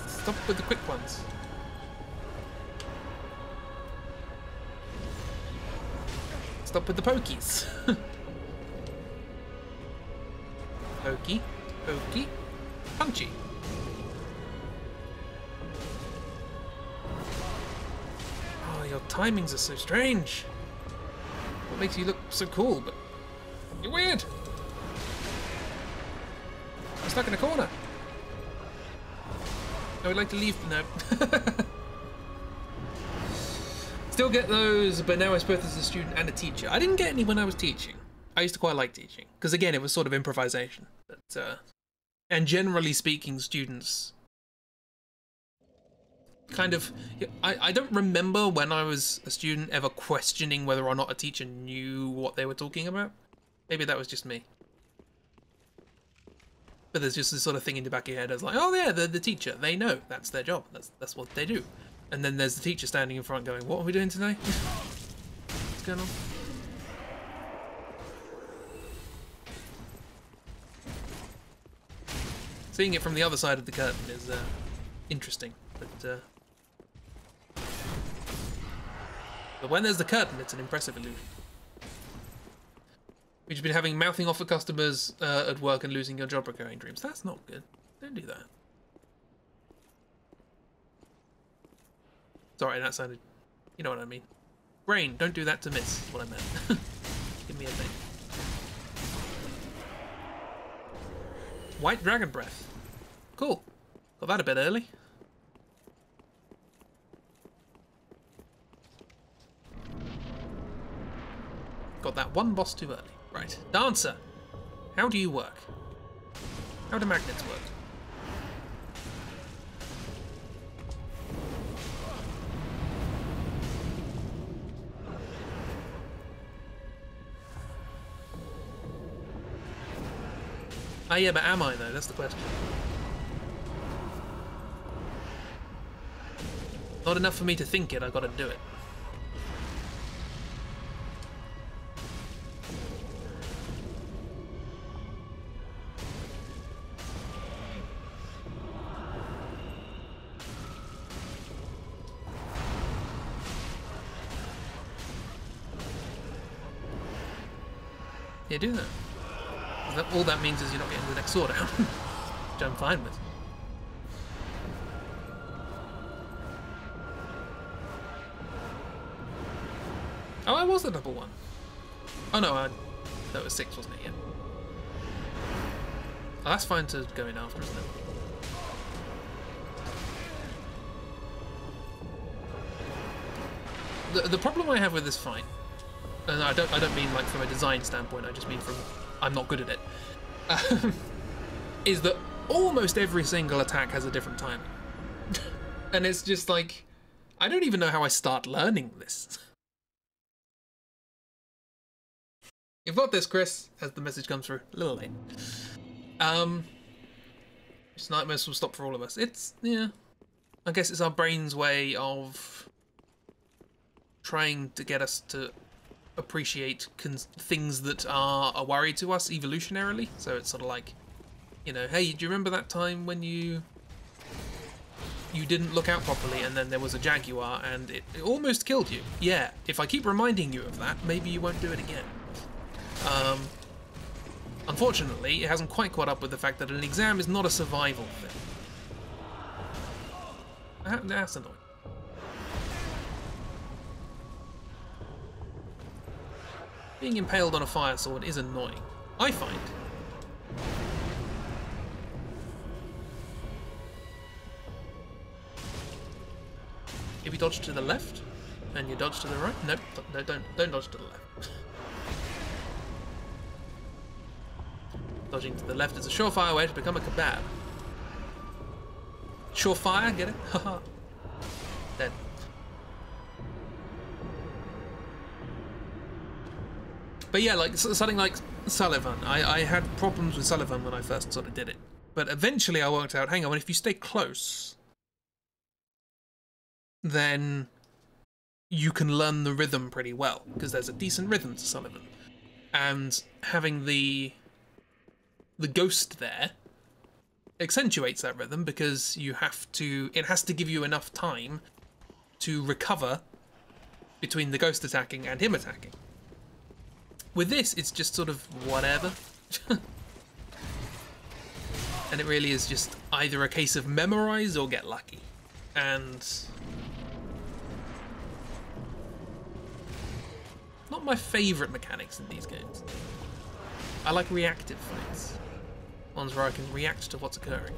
Stop with the quick ones. Stop with the pokies. Pokey, pokey, punchy. Oh, your timings are so strange. What makes you look so cool, but you're weird. I'm stuck in a corner. I would like to leave. No. Still get those, but now I suppose as a student and a teacher. I didn't get any when I was teaching. I used to quite like teaching because again, it was sort of improvisation. But and generally speaking, students kind of. I don't remember when I was a student ever questioning whether or not a teacher knew what they were talking about. Maybe that was just me. But there's just this sort of thing in the back of your head as like, oh yeah, the teacher, they know, that's their job, that's what they do. And then there's the teacher standing in front going, what are we doing today? What's going on? Seeing it from the other side of the curtain is interesting, but when there's the curtain, it's an impressive illusion. We've just been having mouthing off at customers at work and losing your job recurring dreams. That's not good. Don't do that. Sorry, that sounded... You know what I mean. Brain, don't do that to Miss, is what I meant. Give me a thing. White dragon breath. Cool. Got that a bit early. Got that one boss too early. Right. Dancer. How do you work? How do magnets work? Ah, yeah, but am I, though? That's the question. Not enough for me to think it, I've got to do it. Yeah, do that. All that means is you're not getting the next sword out, which I'm fine with. Oh, I was the double one. Oh no, that was 6, wasn't it? Yeah. Oh, that's fine to go in after, isn't it? The problem I have with this fight, and I don't mean like from a design standpoint, I just mean from I'm not good at it, is that almost every single attack has a different timing. And it's just like, I don't even know how I start learning this. You've got this, Chris, as the message comes through. A little late. This nightmares will stop for all of us. It's, yeah, I guess it's our brain's way of trying to get us to appreciate things that are a worry to us evolutionarily. So it's sort of like, you know, hey, do you remember that time when you didn't look out properly and then there was a jaguar and it almost killed you? Yeah, if I keep reminding you of that, maybe you won't do it again. Unfortunately, it hasn't quite caught up with the fact that an exam is not a survival thing. That's annoying. Being impaled on a fire sword is annoying, I find. If you dodge to the left, and you dodge to the right, nope, no, don't dodge to the left. Dodging to the left is a surefire way to become a kebab. Surefire, get it? Haha. Dead. But yeah, like something like Sullivan. I had problems with Sullivan when I first sort of did it. But eventually I worked out, hang on, if you stay close, then you can learn the rhythm pretty well, because there's a decent rhythm to Sullivan. And having the ghost there accentuates that rhythm, because it has to give you enough time to recover between the ghost attacking and him attacking. With this, it's just sort of whatever. And it really is just either a case of memorize or get lucky. And not not my favourite mechanics in these games. I like reactive fights. Ones where I can react to what's occurring.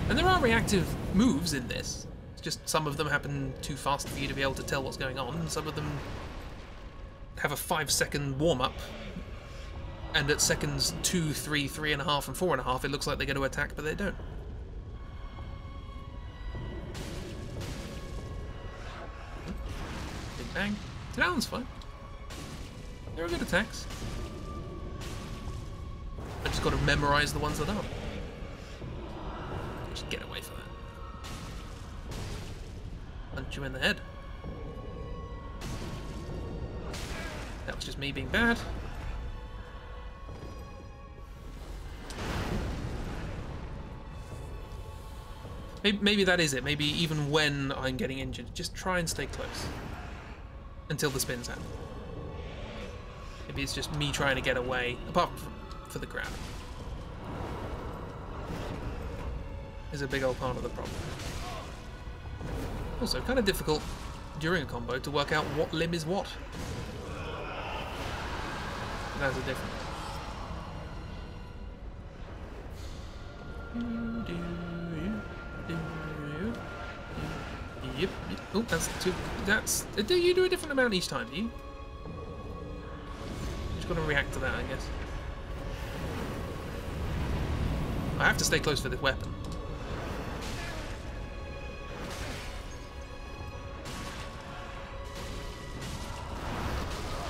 And there are reactive moves in this. It's just some of them happen too fast for you to be able to tell what's going on, and some of them have a 5-second warm-up, and at seconds 2, 3, 3.5, and 4.5 it looks like they're going to attack, but they don't. Big bang. That one's fine. They're good attacks. I just got to memorise the ones that aren't. Just get away from that. Punch you in the head. That was just me being bad. Maybe that is it. Maybe even when I'm getting injured, just try and stay close. Until the spins happen. Maybe it's just me trying to get away, apart from for the grab. Is a big old part of the problem. Also, kind of difficult during a combo to work out what limb is what. That's a difference. Yep. Oh, that's two. That's. Do you do a different amount each time? Do you? Just got to react to that, I guess. I have to stay close for this weapon.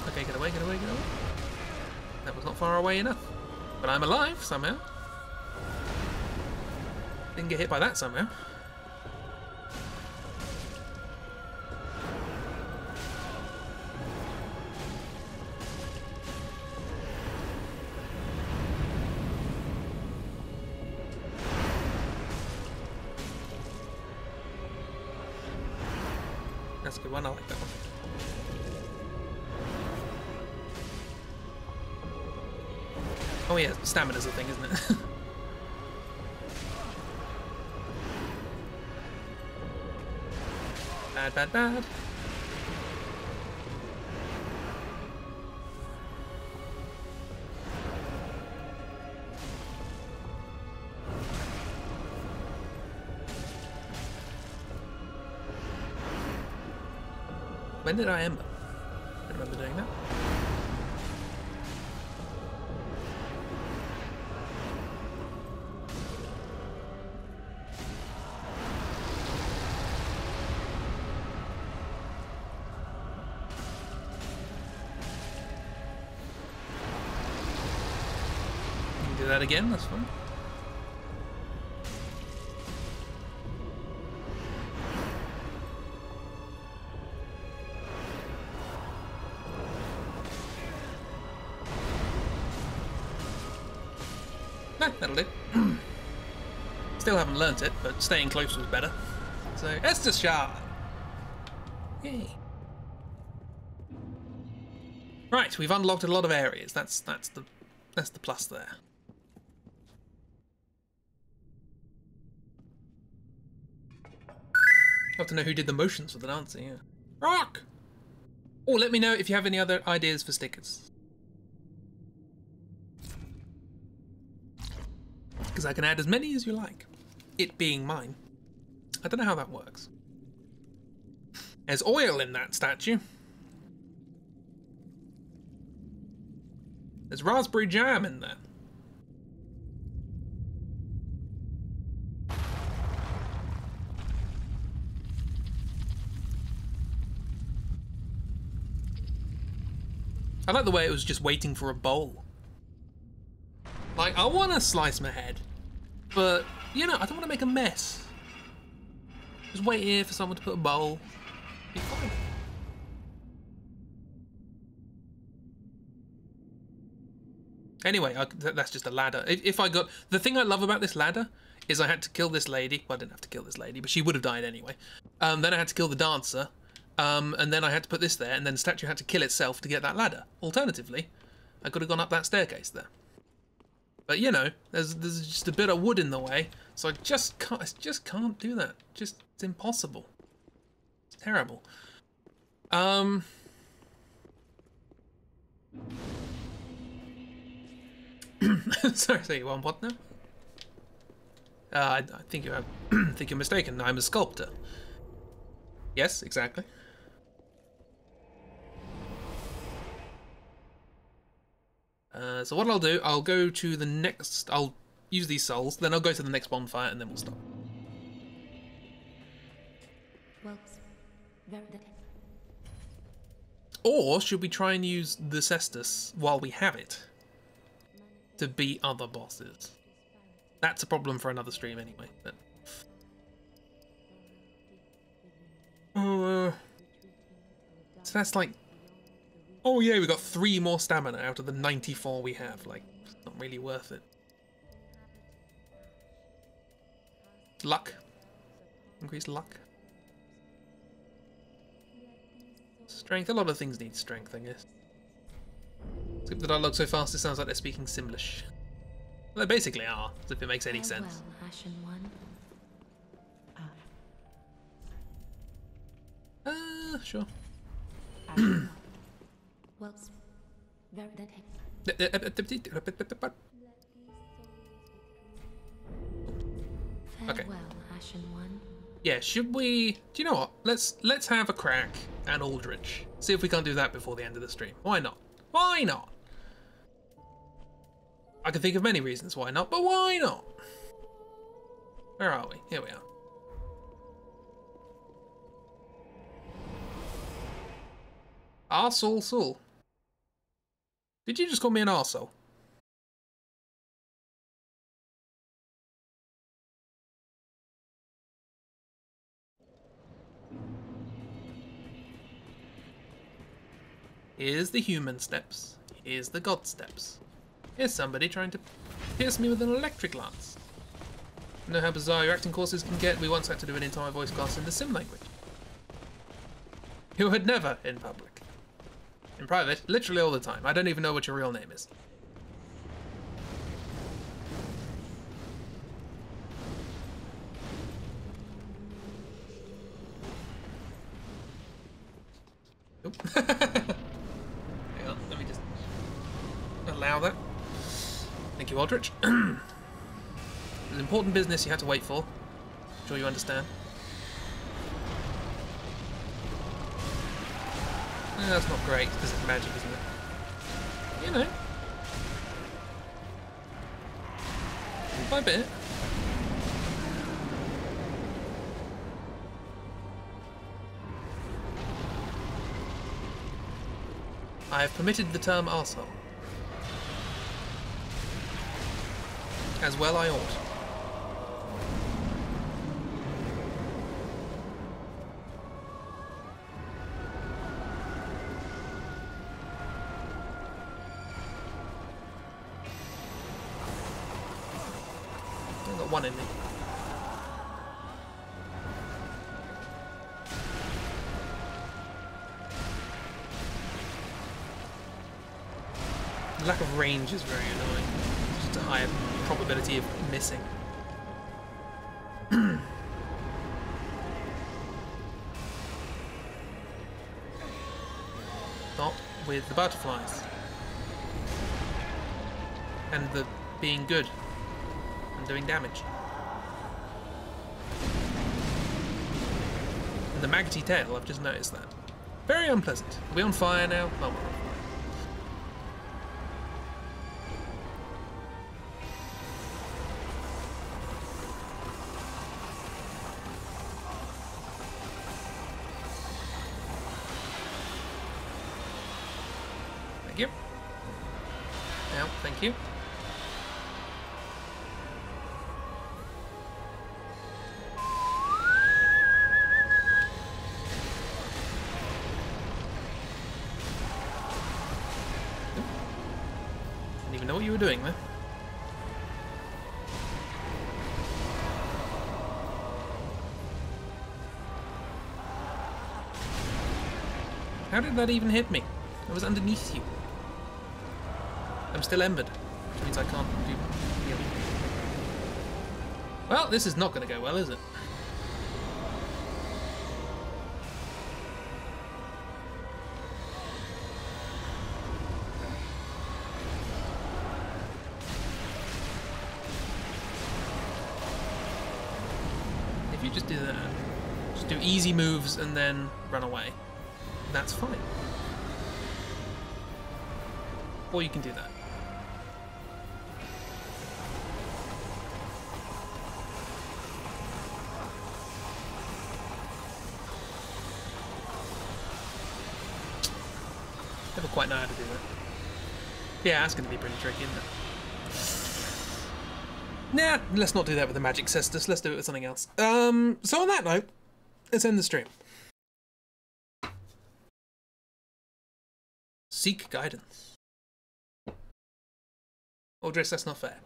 Okay, get away, get away, get away. That was not far away enough. But I'm alive somehow. Didn't get hit by that somehow. That's a good one, I like that one. Oh yeah, stamina's a thing, isn't it? Bad, bad, bad. When did I ember? I remember doing that. Do that again, that's fine. Nah, that'll do. Still haven't learnt it, but staying close was better. So, Esther Shard! Yay. Right, we've unlocked a lot of areas. That's the plus there. I'll have to know who did the motions for the dancing, yeah. Rock! Oh, let me know if you have any other ideas for stickers. Because I can add as many as you like. It being mine. I don't know how that works. There's oil in that statue. There's raspberry jam in there. I like the way it was just waiting for a bowl. Like, I want to slice my head, but, you know, I don't want to make a mess. Just wait here for someone to put a bowl. Be fine. Anyway, that's just a ladder. If I got... The thing I love about this ladder is I had to kill this lady. Well, I didn't have to kill this lady, but she would have died anyway. Then I had to kill the dancer. And then I had to put this there, and then the statue had to kill itself to get that ladder. Alternatively, I could have gone up that staircase there. But you know, there's just a bit of wood in the way, so I just can't do that. It's impossible. It's terrible. Sorry, you want what now? I think you have, think you're mistaken. I'm a sculptor. Yes, exactly. So what I'll do, I'll go to the next. I'll use these souls, then I'll go to the next bonfire, and then we'll stop. Well, Or should we try and use the cestus while we have it to beat other bosses? That's a problem for another stream anyway. But so that's like, oh yeah, we got 3 more stamina out of the 94 we have. Like, it's not really worth it. Luck, increased luck. Strength. A lot of things need strength, I guess. Except the dialogue so fast, it sounds like they're speaking Simlish. Well, they basically are, as if it makes any sense. Well, Ashen One. Sure. Well, very Okay. Farewell, Ashen One. Yeah, should we... Do you know what? Let's have a crack at Aldrich. See if we can't do that before the end of the stream. Why not? Why not? I can think of many reasons why not, but why not? Where are we? Here we are. Arsehole Soul. Did you just call me an arsehole? Here's the human steps. Here's the god steps. Here's somebody trying to pierce me with an electric lance. Know how bizarre your acting courses can get? We once had to do an entire voice class in the sim language. You would never in public. In private, literally all the time. I don't even know what your real name is. Nope. Hang on, let me just allow that. Thank you, Aldrich. There's important business you had to wait for. I'm sure you understand. That's not great, because it's magic, isn't it? You know. Bit by bit. I have permitted the term arsehole. As well I ought. I've got one in me. The lack of range is very annoying. Just a higher probability of missing. Not with the butterflies. And the being good and doing damage. And the maggoty tail, I've just noticed that. Very unpleasant. Are we on fire now? Oh, well. Thank you. Now, thank you. Didn't even know what you were doing there. How did that even hit me? I was underneath you. I'm still embered, which means I can't do healing. Well, this is not going to go well, is it? Just do that. Just do easy moves and then run away. That's fine. Or you can do that. Never quite know how to do that. Yeah, that's going to be pretty tricky, isn't it? Nah, let's not do that with the magic cestus. Let's do it with something else. So on that note, let's end the stream. Seek guidance. Aldris, that's not fair.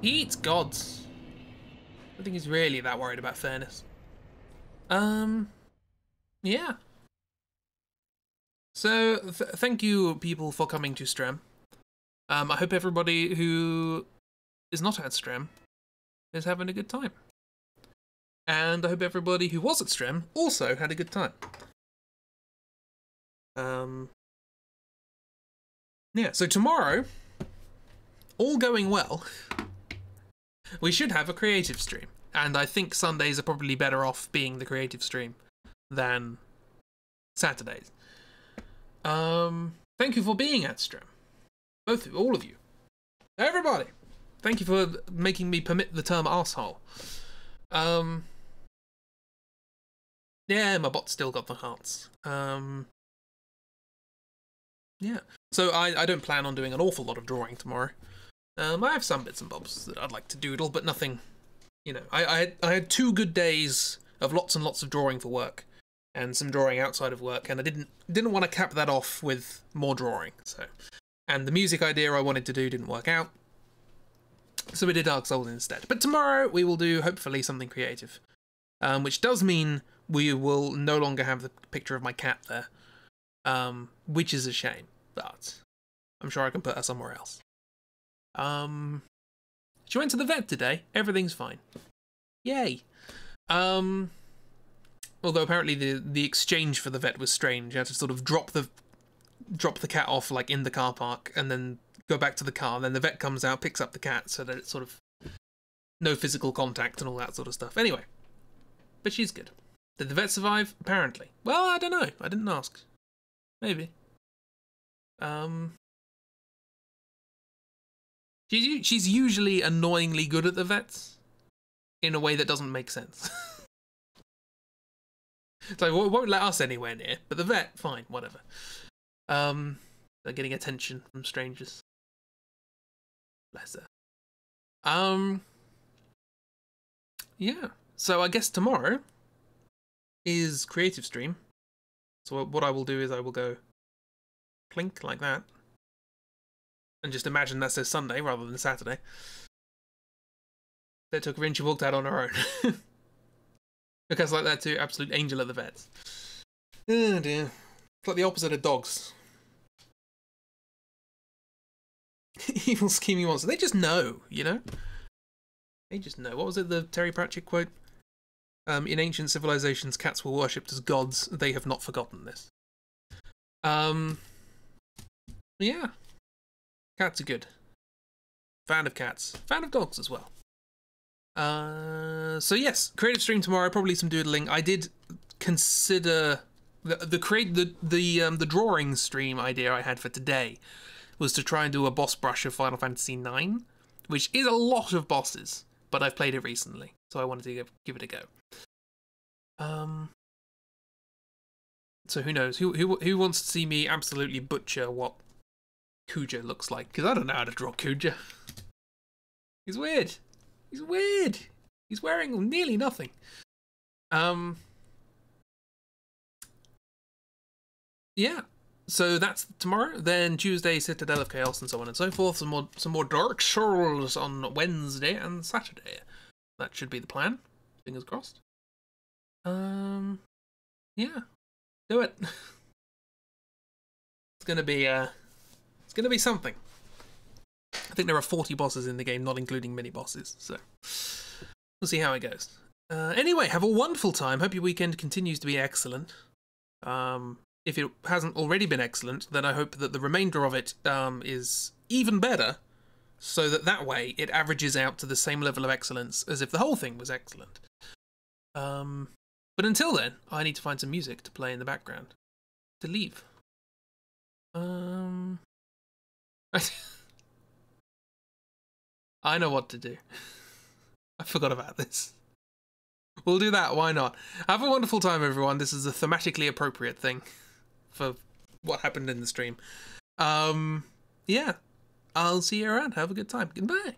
He eats gods. I don't think he's really that worried about fairness. Yeah. So, thank you, people, for coming to stream. I hope everybody who is not at stream is having a good time. And I hope everybody who was at stream also had a good time. Yeah, so tomorrow, all going well, we should have a creative stream. And I think Sundays are probably better off being the creative stream than Saturdays. Thank you for being at stream. Both of you, all of you. Everybody. Thank you for making me permit the term arsehole. Yeah, my bot still got the hearts. Yeah. So I don't plan on doing an awful lot of drawing tomorrow. I have some bits and bobs that I'd like to doodle, but nothing, you know. I had 2 good days of lots and lots of drawing for work, and some drawing outside of work, and I didn't want to cap that off with more drawing. So, and the music idea I wanted to do didn't work out, so we did Dark Souls instead. But tomorrow we will do hopefully something creative, which does mean we will no longer have the picture of my cat there, which is a shame, but I'm sure I can put her somewhere else. She went to the vet today. Everything's fine. Yay. Although apparently the exchange for the vet was strange. You had to sort of drop the cat off like in the car park and then go back to the car. And then the vet comes out, picks up the cat, so that it's sort of no physical contact and all that sort of stuff. Anyway, but she's good. Did the vet survive? Apparently. Well, I don't know. I didn't ask. Maybe. She's usually annoyingly good at the vets in a way that doesn't make sense. So it won't let us anywhere near, but the vet, fine, whatever. They're getting attention from strangers. Bless her. Yeah. So I guess tomorrow is creative stream. So what I will do is I will go clink like that. And just imagine that says Sunday rather than Saturday. They took her in, she walked out on her own. Because like that too, absolute angel at the vets. Oh dear. It's like the opposite of dogs. Evil scheming monster. They just know, you know? They just know. What was it, the Terry Pratchett quote? In ancient civilizations, cats were worshipped as gods. They have not forgotten this. Yeah. Cats are good. Fan of cats. Fan of dogs as well. So yes, creative stream tomorrow, probably some doodling. I did consider the drawing stream idea I had for today was to try and do a boss brush of Final Fantasy IX, which is a lot of bosses, but I've played it recently, so I wanted to give it a go. So who knows? Who wants to see me absolutely butcher what Kuja looks like? Because I don't know how to draw Kuja. He's weird. He's weird. He's wearing nearly nothing. Yeah. So that's tomorrow. Then Tuesday, Citadel of Chaos, and so on and so forth. Some more Dark Souls on Wednesday and Saturday. That should be the plan. Fingers crossed. Yeah. Do it. It's gonna be something. I think there are 40 bosses in the game, not including mini bosses. So we'll see how it goes. Anyway, have a wonderful time. Hope your weekend continues to be excellent. If it hasn't already been excellent, then I hope that the remainder of it is even better, so that way it averages out to the same level of excellence as if the whole thing was excellent. But until then, I need to find some music to play in the background to leave. I know what to do. I forgot about this. We'll do that, why not? Have a wonderful time, everyone. This is a thematically appropriate thing for what happened in the stream. Yeah. I'll see you around. Have a good time. Goodbye.